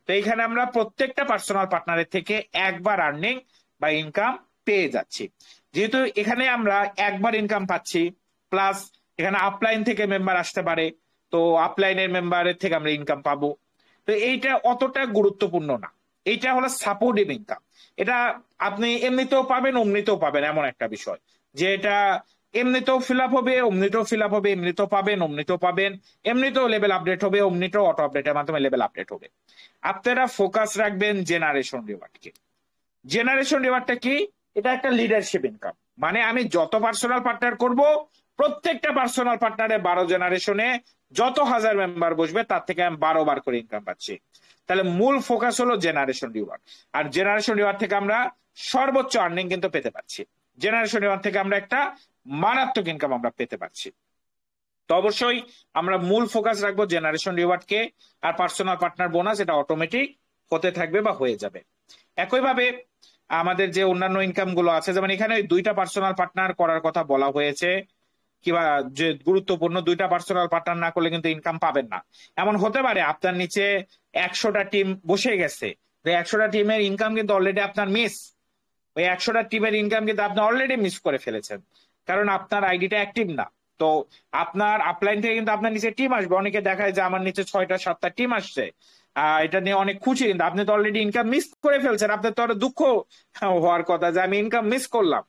তো এখানে আমরা প্রত্যেকটা পার্সোনাল পার্টনারের থেকে একবার আর্নিং বা ইনকাম পেয়ে যাচ্ছি। যেহেতু এখানে আমরা একবার ইনকাম পাচ্ছি, প্লাস এখানে আপলাইন থেকে মেম্বার আসতে পারে, তো আপলাইনের মেম্বারের থেকে আমরা ইনকাম পাবো। তো এইটা অতটা গুরুত্বপূর্ণ না, এইটা হলো সাপোর্টিভ ইনকাম। এটা আপনি এমনিতেও পাবেন অমনিতেও পাবেন, এমন একটা বিষয় যে এটা এমনিতেও ফিল আপ হবে, অমনিতেও ফিল আপ হবে, এমনিতেও পাবেন অমনিতেও পাবেন, এমনিতেও লেভেল আপডেট হবে, অমনিতেও অটো আপডেটের মাধ্যমে লেভেল আপডেট হবে। আপনারা ফোকাস রাখবেন জেনারেশন রিওয়ার্ডকে। জেনারেশন রিওয়ার্ডটা কি? এটা একটা লিডারশিপ ইনকাম। মানে আমি যত পার্সোনাল পার্টনার করব, প্রত্যেকটা পার্সোনাল পার্টনারে 12 জেনারেশনে যত হাজার মেম্বার বসবে তার থেকে আমি 12 বার করে ইনকাম পাচ্ছি। তাহলে মূল ফোকাস হলো জেনারেশন রিওয়ার্ড। আর জেনারেশন রিওয়ার্ড থেকে আমরা সর্বোচ্চ আর্নিং কিন্তু পেতে পারছি। জেনারেশন রিওয়ার্ড থেকে আমরা একটা মারাত্মক ইনকাম আমরা পেতে পারছি। তো অবশ্যই আমরা মূল ফোকাস রাখবো জেনারেশন রিওয়ার্ডকে, আর পার্সোনাল পার্টনার বোনাস এটা অটোমেটিক হতে থাকবে বা হয়ে যাবে। একইভাবে আমাদের যে অন্যান্য ইনকাম গুলো আছে, যেমন এখানে 2টা পার্সোনাল পার্টনার করার কথা বলা হয়েছে, কিংবা যে গুরুত্বপূর্ণ 2টা পার্সোনাল পার্টনার না করলে কিন্তু ইনকাম পাবেন না। এমন হতে পারে আপনার নিচে 100টা টিম বসে গেছে, 100টা টিমের ইনকাম কিন্তু অলরেডি আপনার মিস, ওই 100টা টিমের ইনকাম কিন্তু আপনি অলরেডি মিস করে ফেলেছেন, কারণ আপনার আইডিটা অ্যাক্টিভ না। তো আপনার আপলাইন থেকে কিন্তু আপনার নিচে টিম আসবে, অনেকে দেখায় যে আমার নিচে 6টা 7টা টিম আসছে, এটা নিয়ে অনেক খুশি, কিন্তু আপনি তো অলরেডি ইনকাম মিস করে ফেলছেন। আপনার তো আরো দুঃখ হওয়ার কথা যে আমি ইনকাম মিস করলাম।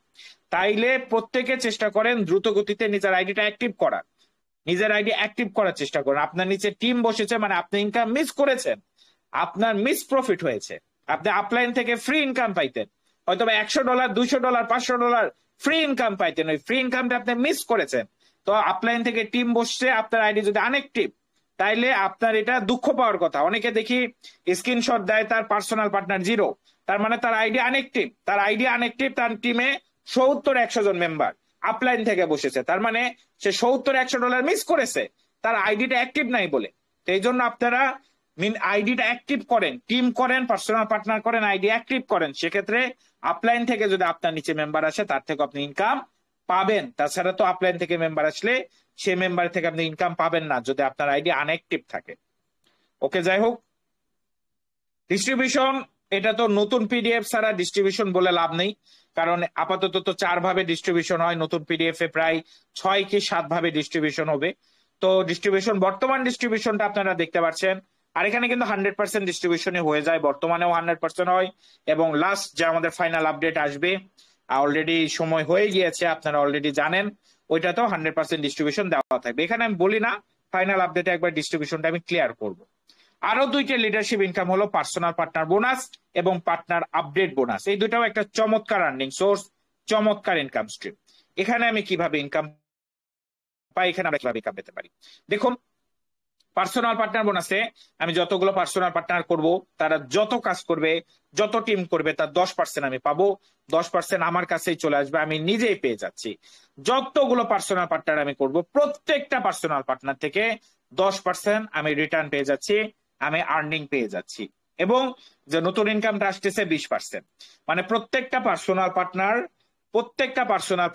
তাইলে প্রত্যেকে চেষ্টা করেন দ্রুত গতিতে নিজের আইডিটা অ্যাক্টিভ করার, নিজের আইডি অ্যাক্টিভ করার চেষ্টা করেন। আপনার নিচে টিম বসেছে মানে আপনি ইনকাম মিস করেছেন, আপনার মিস প্রফিট হয়েছে। আপনি আপলাইন থেকে ফ্রি ইনকাম পাইতেন, হয়তো $100 $200 $500 ফ্রি ইনকাম পাইতেন, ওই ফ্রি ইনকামটা আপনি মিস করেছেন। তো আপলাইন থেকে টিম বসছে, আপনার আইডি যদি আনএক্টিভ, তাইলে আপনার এটা দুঃখ পাওয়ার কথা। অনেকে দেখি স্ক্রিনশট দেয় তার পার্সোনাল পার্টনার 0, তার মানে তার আইডি আনএক্টিভ, তার আইডি আনএক্টিভ, তার টিমে 70-100 জন মেম্বার আপলাইন থেকে বসেছে, তার মানে সে $70-100 মিস করেছে তার আইডিটা অ্যাক্টিভ নাই বলে। তো এই জন্য আপনারা আইডিটা অ্যাক্টিভ করেন, টিম করেন, পার্সোনাল পার্টনার করেন, আইডি অ্যাক্টিভ করেন, সেক্ষেত্রে আপলাইন থেকে যদি আপনার নিচে মেম্বার আসে তার থেকে আপনি ইনকাম পাবেন। তাছাড়া তো আপলাইন থেকে মেম্বার আসলে সে মেম্বার থেকে আপনি ইনকাম পাবেন না যদি আপনার আইডি আনঅ্যাক্টিভ থাকে। ওকে, যাই হোক, ডিস্ট্রিবিউশন এটা তো নতুন পিডিএফ ছাড়া ডিস্ট্রিবিউশন বলে লাভ নেই, কারণ আপাতত তো 4 ভাবে ডিস্ট্রিবিউশন হয়, নতুন পিডিএফ এ প্রায় 6 কি 7 ভাবে ডিস্ট্রিবিউশন হবে। তো ডিস্ট্রিবিউশন, বর্তমান ডিস্ট্রিবিউশনটা আপনারা দেখতে পাচ্ছেন, আর এখানে কিন্তু 100% ডিস্ট্রিবিউশনে হয়ে যায়, বর্তমানেও 100% হয়, এবং লাস্ট যে আমাদের ফাইনাল আপডেট আসবে অলরেডি সময় হয়ে গিয়েছে, আপনারা অলরেডি জানেন, ওইটাতেও 100% ডিস্ট্রিবিউশন দেওয়া থাকবে। এখানে আমি বলি না, ফাইনাল আপডেটে একবার ডিস্ট্রিবিউশনটা আমি ক্লিয়ার করবো। আরো 2টা লিডারশিপ ইনকাম হলো পার্সোনাল পার্টনার বোনাস এবং পার্টনার আপডেট বোনাস। এই দুটাও একটা চমৎকার আর্নিং সোর্স, চমৎকার ইনকাম স্ট্রিম। এখানে আমি কিভাবে ইনকাম পাই, এখানে আমরা কিভাবে ইনকাম পেতে পারি? দেখুন, পার্সোনাল পার্টনার বোনাসে আমি যতগুলো পার্সোনাল পার্টনার করব, তারা যত কাজ করবে, যত টিম করবে, তার 10% আমি পাবো। 10% আমার কাছেই চলে আসবে, আমি নিজেই পেয়ে যাচ্ছি। যতগুলো পার্সোনাল পার্টনার আমি করব, প্রত্যেকটা পার্সোনাল পার্টনার থেকে 10% আমি রিটার্ন পেয়ে যাচ্ছি, আমি আর্নিং পেয়ে যাচ্ছি। এবং যে নতুন ইনকামটা আসতেছে 20%। মানে প্রত্যেকটা পার্সোনাল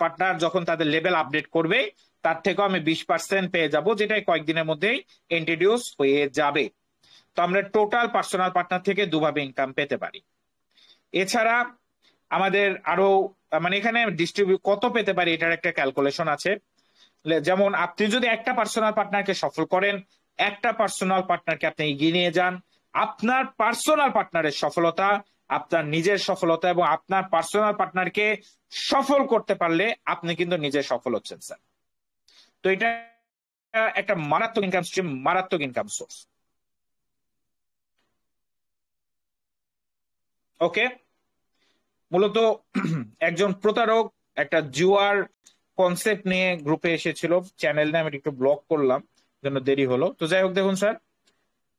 পার্টনার যখন তাদের লেভেল আপডেট করবে, তার থেকেও আমি 20% পেয়ে যাব, যেটা কয়েকদিনের মধ্যেই ইন্ট্রোডিউস হয়ে যাবে। তো আমরা টোটাল পার্সোনাল পার্টনার থেকে 2 ভাবে ইনকাম পেতে পারি। এছাড়া আমাদের আরো, মানে এখানে ডিস্ট্রিবিউট কত পেতে পারি এটার একটা ক্যালকুলেশন আছে। যেমন আপনি যদি একটা পার্সোনাল পার্টনারকে সফল করেন, একটা পার্সোনাল পার্টনারকে আপনি এগিয়ে নিয়ে যান, আপনার পার্সোনাল পার্টনারের সফলতা আপনার নিজের সফলতা, এবং আপনার পার্সোনাল পার্টনারকে সফল করতে পারলে আপনি কিন্তু নিজে সফল হচ্ছেন স্যার। তো এটা একটা মারাত্মক ইনকাম স্ট্রিম, মারাত্মক ইনকাম সোর্স। ওকে, মূলত একজন প্রতারক একটা জুয়ার কনসেপ্ট নিয়ে গ্রুপে এসেছিল, চ্যানেল নামে একটু ব্লক করলাম, জন্য দেরি হলো। তো যাই হোক, দেখুন স্যার,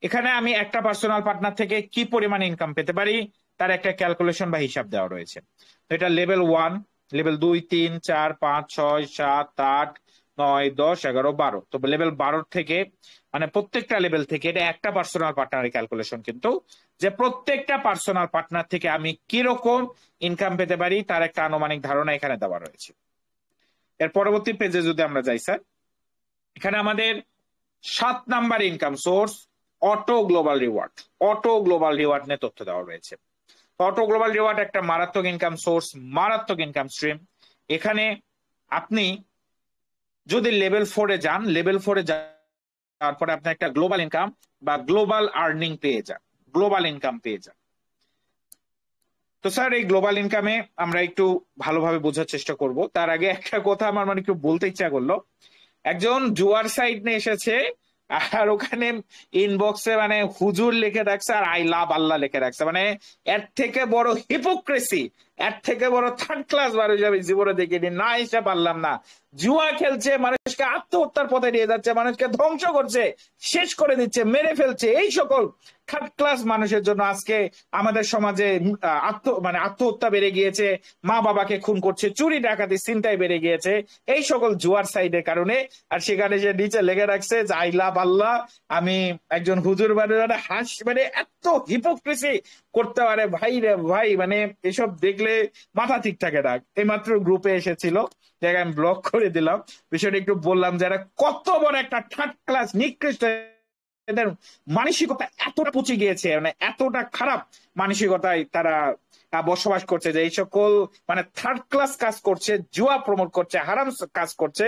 এখানে আমি একটা পার্সোনাল পার্টনার থেকে কি পরিমাণ ইনকাম পেতে পারি তার একটা ক্যালকুলেশন বা হিসাব দেওয়া রয়েছে। তো এটা লেভেল 1, লেভেল 2, 3, 4, 5, 6, 7, 8, 9, 10, 11, 12। তো লেভেল 12 থেকে, মানে প্রত্যেকটা লেভেল থেকে, এটা একটা পার্সোনাল পার্টনারের ক্যালকুলেশন, কিন্তু যে প্রত্যেকটা পার্সোনাল পার্টনার থেকে আমি কিরকম ইনকাম পেতে পারি তার একটা আনুমানিক ধারণা এখানে দেওয়া রয়েছে। এর পরবর্তী পেজে যদি আমরা যাই স্যার, এখানে আমাদের 7 number income source auto global reward. Auto global reward নিয়ে তথ্য দেওয়া রয়েছে। অটো গ্লোবাল রিওয়ার্ড একটা মারাত্মক ইনকাম সোর্স, মারাত্মক ইনকাম স্ট্রিম। এখানে আপনি যদি লেভেল 4-এ যান, লেভেল 4-এ যাওয়ার পরে আপনি একটা গ্লোবাল ইনকাম বা গ্লোবাল আর্নিং পেয়ে যান, গ্লোবাল ইনকাম পেয়ে যান। তো স্যার, এই গ্লোবাল ইনকামে আমরা একটু ভালোভাবে বোঝার চেষ্টা করব। তার আগে একটা কথা আমার মানে একটু বলতে ইচ্ছা করলো। একজন জুয়ার সাইট নিয়ে এসেছে, আর ওখানে ইনবক্সে মানে হুজুর লিখে রাখছে আর আই লাভ আল্লাহ লিখে রাখছে। মানে এর থেকে বড় হিপোক্রেসি, এর থেকে বড় থার্ড ক্লাস বার হয়ে যাবে জীবনে দেখিনি, না এসে পারলাম না। জুয়া খেলছে, মানুষকে আত্মহত্যার পথে নিয়ে যাচ্ছে, মানুষকে ধ্বংস করছে, শেষ করে দিচ্ছে, মেরে ফেলছে। এই সকল থার্ড ক্লাস মানুষের জন্য আজকে আমাদের সমাজে আত্মহত্যা বেড়ে গিয়েছে, মা বাবাকে খুন করছে, চুরি ডাকাতি ছিনতাই বেড়ে গিয়েছে, এই সকল জুয়ার সাইডের কারণে। আর সেখানে সে নিচে লেগে রাখছে যে আই লাভ আল্লাহ, আমি একজন হুজুর, মানে এত হিপোক্রেসি করতে পারে ভাই রে ভাই, মানে এসব দেখলে মাথা ঠিক থাকে না। এইমাত্র গ্রুপে এসেছিল, জায়গায় আমি ব্লক করে দিলাম, বিষয়টা একটু বললাম যারা কত বড় একটা থার্ড ক্লাস নিকৃষ্ট, এদের মানসিকতা এতটা পচে গিয়েছে, মানে এতটা খারাপ মানসিকতায় তারা বসবাস করছে, যে এই সকল মানে থার্ড ক্লাস কাজ করছে, জুয়া প্রমোট করছে, হারাম কাজ করছে,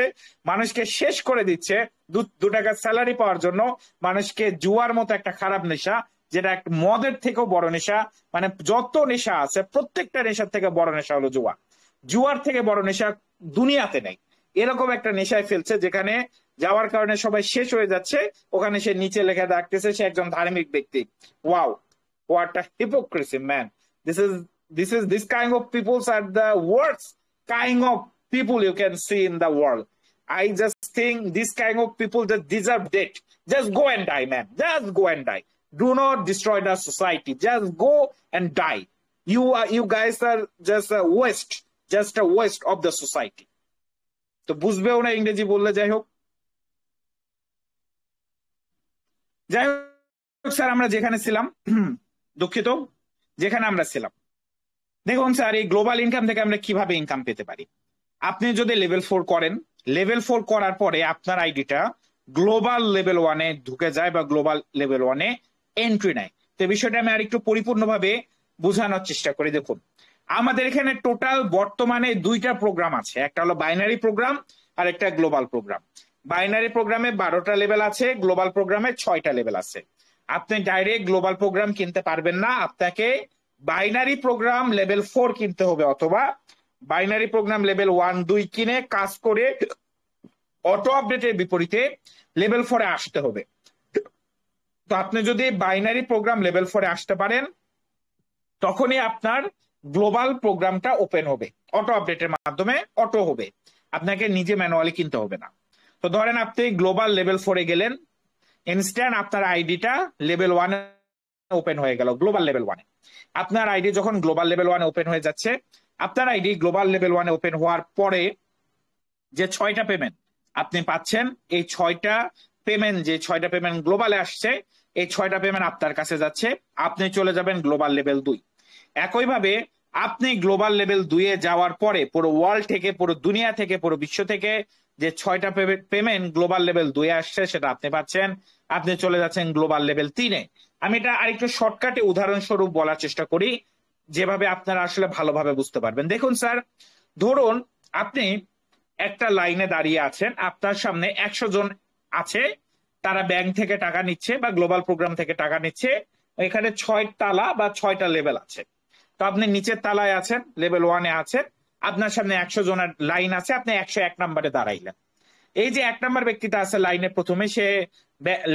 মানুষকে শেষ করে দিচ্ছে 2 টাকা স্যালারি পাওয়ার জন্য। মানুষকে জুয়ার মতো একটা খারাপ নেশা, যেটা একটা মদের থেকেও বড় নেশা, মানে যত নেশা আছে প্রত্যেকটা নেশার থেকে বড় নেশা হলো জুয়া। জুয়ার থেকে বড় নেশা দুনিয়াতে নেই। এরকম একটা নেশায় ফেলছে যেখানে যাওয়ার কারণে সবাই শেষ হয়ে যাচ্ছে, ওখানে সে নিচে লেখা রাখতেছে সে একজন ধার্মিক ব্যক্তি। Wow, what a hypocrisy man. This kind of peoples are the worst kind of people you can see in the world. I just think this kind of people just deserve death. Just go and die, man. Just go and die. Do not destroy the society. Just go and die. You guys are just a waste of the society. তো বুঝবেও না ইংরেজি বললে। যাই হোক, sir আমরা যেখানে ছিলাম, দুঃখিত, যেখানে আমরা ছিলাম, দেখুন স্যার এই গ্লোবাল ইনকাম থেকে আমরা কিভাবে ইনকাম পেতে পারি। আপনি যদি লেভেল 4 করেন, লেভেল 4 করার পরে আপনার আইডিটা গ্লোবাল লেভেল 1-এ ঢুকে যায় বা গ্লোবাল লেভেল 1-এ এন্ট্রি নেয়। তো বিষয়টা আমি আর একটু পরিপূর্ণভাবে বোঝানোর চেষ্টা করি। দেখুন আমাদের এখানে টোটাল বর্তমানে 2টা প্রোগ্রাম আছে, একটা হলো বাইনারি প্রোগ্রাম আর একটা গ্লোবাল প্রোগ্রাম। বাইনারি প্রোগ্রামে 12টা লেভেল আছে, গ্লোবাল প্রোগ্রামে 6টা লেভেল আছে। আপনি ডাইরেক্ট গ্লোবাল প্রোগ্রাম কিনতে পারবেন না, আপনাকে বাইনারি প্রোগ্রাম লেভেল 4 কিনতে হবে, অথবা বাইনারি প্রোগ্রাম লেভেল 1, 2 কিনে কাজ করে অটো আপডেটের বিপরীতে লেভেল 4-এ আসতে হবে। তো আপনি যদি বাইনারি প্রোগ্রাম লেভেল 4-এ আসতে পারেন, তখনই আপনার গ্লোবাল প্রোগ্রামটা ওপেন হবে, অটো আপডেটের মাধ্যমে অটো হবে, আপনাকে নিজে ম্যানুয়ালি কিনতে হবে না। তো ধরেন আপনি গ্লোবাল লেভেল 4-এ গেলেন, ইনস্ট্যান্ট আপনার আইডিটা লেভেল 1 ওপেন হয়ে গেল গ্লোবাল লেভেল 1-এ। আপনার আইডি যখন গ্লোবাল লেভেল 1-এ ওপেন হয়ে যাচ্ছে, আপনার আইডি গ্লোবাল লেভেল 1-এ ওপেন হওয়ার পরে যে 6টা পেমেন্ট আপনি পাচ্ছেন, এই 6টা পেমেন্ট, যে 6টা পেমেন্ট গ্লোবালে আসছে, এই 6টা পেমেন্ট আপনার কাছে যাচ্ছে, আপনি চলে যাবেন গ্লোবাল লেভেল 2। একইভাবে আপনি গ্লোবাল লেভেল 2-এ যাওয়ার পরে পুরো ওয়ার্ল্ড থেকে, পুরো দুনিয়া থেকে, পুরো বিশ্ব থেকে যে 6টা পেমেন্ট গ্লোবাল লেভেল 2-এ আসছে সেটা আপনি পাচ্ছেন, আপনি চলে যাচ্ছেন গ্লোবাল লেভেল 3-এ। আমি এটা আরেকটু শর্টকাটে উদাহরণস্বরূপ বলার চেষ্টা করি, যেভাবে আপনারা আসলে ভালোভাবে বুঝতে পারবেন। দেখুন স্যার, ধরুন আপনি একটা লাইনে দাঁড়িয়ে আছেন, আপনার সামনে 100 জন আছে, তারা ব্যাংক থেকে টাকা নিচ্ছে বা গ্লোবাল প্রোগ্রাম থেকে টাকা নিচ্ছে। এখানে 6 তালা বা 6টা লেভেল আছে। তো আপনি নিচের তালায় আছেন, লেভেল 1-এ আছেন, আপনার সামনে 100 জনের লাইন আছে, আপনি 101 নম্বরে দাঁড়াইলেন। এই যে 1 নম্বর ব্যক্তিটা আছে লাইনে, প্রথমে সে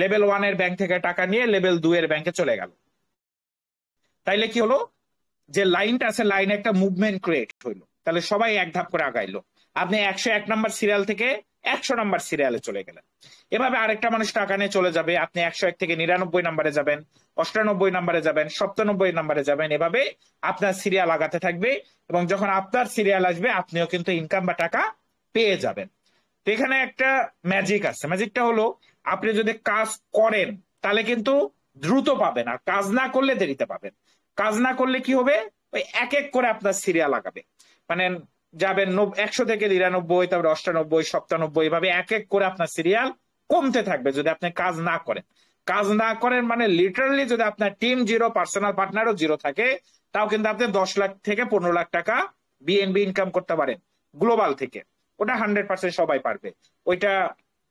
লেভেল 1-এর ব্যাংক থেকে টাকা নিয়ে লেভেল 2-এর ব্যাংকে চলে গেল। তাইলে কি হলো, যে লাইনটা আছে, লাইনে একটা মুভমেন্ট ক্রিয়েট হইলো, তাহলে সবাই এক ধাপ করে আগাইলো। আপনি 101 নম্বর সিরিয়াল থেকে 100 নম্বর সিরিয়ালে চলে গেলেন। এভাবে আরেকটা মানুষ টাকা নিয়ে চলে যাবে, আপনি 101 থেকে 99 নম্বরে যাবেন, 98 নম্বরে যাবেন, 97 নম্বরে যাবেন। এভাবে আপনার সিরিয়াল আগাতে থাকবে, এবং যখন আপনার সিরিয়াল আসবে আপনিও কিন্তু ইনকাম বা টাকা পেয়ে যাবেন। তো এখানে একটা ম্যাজিক আছে, ম্যাজিকটা হলো আপনি যদি কাজ করেন তাহলে কিন্তু দ্রুত পাবেন, আর কাজ না করলে দেরিতে পাবেন। কাজ না করলে কি হবে, ওই এক এক করে আপনার সিরিয়াল আগাবে, মানে যাবেন 100 থেকে 99, তারপরে 98, 97, এভাবে এক এক করে আপনার সিরিয়াল কমতে থাকবে যদি আপনি কাজ না করেন। কাজ না করেন মানে লিটারালি যদি আপনার টিম 0, পার্সোনাল পার্টনারও 0 থাকে, তাও কিন্তু আপনি 10 লাখ থেকে 15 লাখ টাকা বিএনবি ইনকাম করতে পারেন গ্লোবাল থেকে। ওটা 100% সবাই পারবে, ওইটা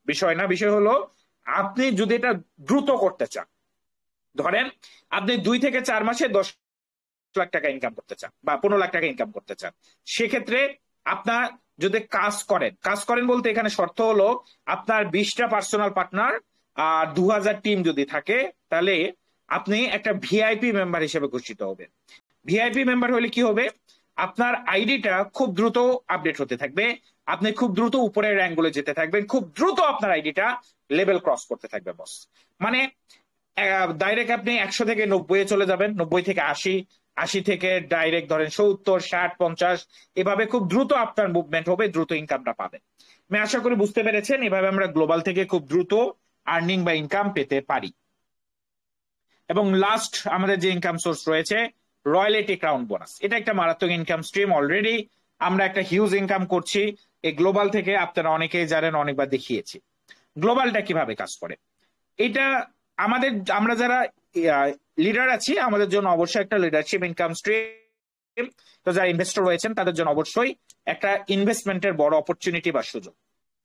বিষয় না। বিষয় হলো আপনি যদি এটা দ্রুত করতে চান, ধরেন আপনি 2 থেকে 4 মাসে 10 লাখ টাকা ইনকাম করতে চান বা 15 লাখ টাকা ইনকাম করতে চান, সেক্ষেত্রে আপনার যদি কাজ করেন, কাজ করেন বলতে এখানে শর্ত হলো আপনার 20টা পার্সোনাল পার্টনার আর 2000 টিম যদি থাকে, তাহলে আপনি একটা ভিআইপি মেম্বার হিসেবে ঘোষিত হবেন। ভিআইপি মেম্বার হলে কি হবে, আপনার আইডিটা খুব দ্রুত আপডেট হতে থাকবে, আপনি খুব দ্রুত উপরের র্যাঙ্ক গুলো যেতে থাকবেন, খুব দ্রুত আপনার আইডিটা লেভেল ক্রস করতে থাকবে বস। মানে ডাইরেক্ট আপনি 100 থেকে 90-এ চলে যাবেন, 90 থেকে 80, 80 থেকে ডাইরেক্ট ধরেন 70, 60, 50, এভাবে খুব দ্রুত আপনার মুভমেন্ট হবে, দ্রুত ইনকামটা পাবেন। আমি আশা করি বুঝতে পেরেছেন, এভাবে আমরা গ্লোবাল থেকে খুব দ্রুত আর্নিং বা ইনকাম পেতে পারি। এবং লাস্ট আমাদের যে ইনকাম সোর্স রয়েছে, রয়্যালিটি ক্রাউন বোনাস, এটা একটা মারাত্মক ইনকাম স্ট্রিম। অলরেডি আমরা একটা হিউজ ইনকাম করছি এই গ্লোবাল থেকে, আপনারা অনেকেই জানেন, অনেকবার দেখিয়েছি। গ্লোবালটা কিভাবে কাজ করে, এটা আমাদের, আমরা যারা লিডার আছি, আমাদের জন্য অবশ্যই একটা লিডারশিপ ইনকাম স্ট্রিম। তো যারা ইনভেস্টর রয়েছেন তাদের জন্য অবশ্যই একটা ইনভেস্টমেন্টের বড় অপরচুনিটি বা সুযোগ।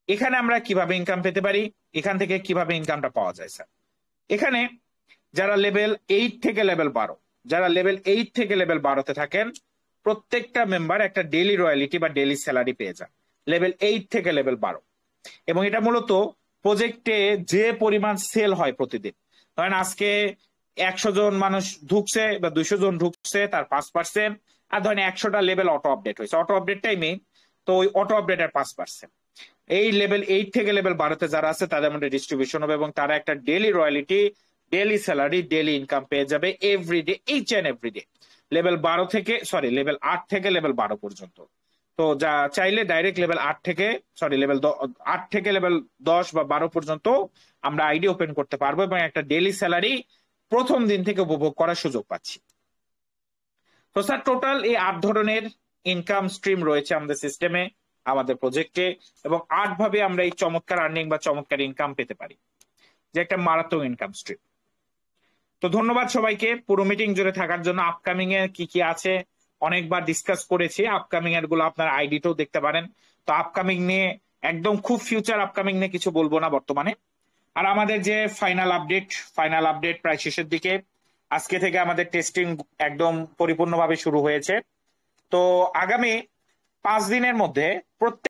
এখানে আমরা কিভাবে ইনকাম পেতে পারি, এখান থেকে কিভাবে ইনকামটা পাওয়া যায় স্যার? এখানে যারা লেভেল 8 থেকে লেভেল 12, যারা লেভেল 8 থেকে লেভেল 12-তে থাকেন, প্রত্যেকটা মেম্বার একটা ডেইলি রয়্যালিটি বা ডেইলি স্যালারি পেয়ে যান লেভেল 8 থেকে লেভেল 12। এবং এটা মূলত প্রজেক্টে যে পরিমাণ সেল হয় প্রতিদিন, ধরেন আজকে 100 জন মানুষ ঢুকছে বা 200 জন ঢুকছে, তার 5%, আর ধরেন 100টা লেভেল অটো আপডেট হয়েছে, অটো আপডেটটাই মেইন, তো ওই অটো আপডেটের 5%। এই লেভেল 8 থেকে লেভেল 12-তে যারা আছে তাদের মধ্যে ডিস্ট্রিবিউশন হবে, এবং তারা একটা daily royalty, daily salary, daily income পেয়ে যাবে everyday, each and everyday, level 8 থেকে লেভেল 12 পর্যন্ত। তো যা চাইলে ডাইরেক্ট লেভেল 8 থেকে লেভেল 10 বা 12 পর্যন্ত আমরা আইডি ওপেন করতে পারবো, এবং একটা ডেইলি স্যালারি প্রথম দিন থেকে উপভোগ করার সুযোগ পাচ্ছি। তো স্যার টোটাল এই ৮ ধরনের ইনকাম স্ট্রিম রয়েছে আমাদের সিস্টেমে, আমাদের প্রজেক্টে, এবং ৮ ভাবে আমরা এই চমৎকার আর্নিং বা চমৎকার ইনকাম পেতে পারি, যে একটা মারাত্মক ইনকাম স্ট্রিম। তো ধন্যবাদ সবাইকে পুরো মিটিং জুড়ে থাকার জন্য। আপকামিং এ কি কি আছে অনেকবার ডিসকাস করেছি, আপকামিং এর গুলো আপনার আইডিতেও দেখতে পারেন। তো আপকামিং নিয়ে একদম খুব ফিউচার আপকামিং নিয়ে কিছু বলবো না বর্তমানে। আর আমাদের যে ফাইনাল আপডেট প্রায় শেষের দিকে। আজকে থেকে আমাদের টেস্টিং একদম পরিপূর্ণভাবে শুরু হয়েছে। তো আগামী 5 দিনের মধ্যে প্রত্যেক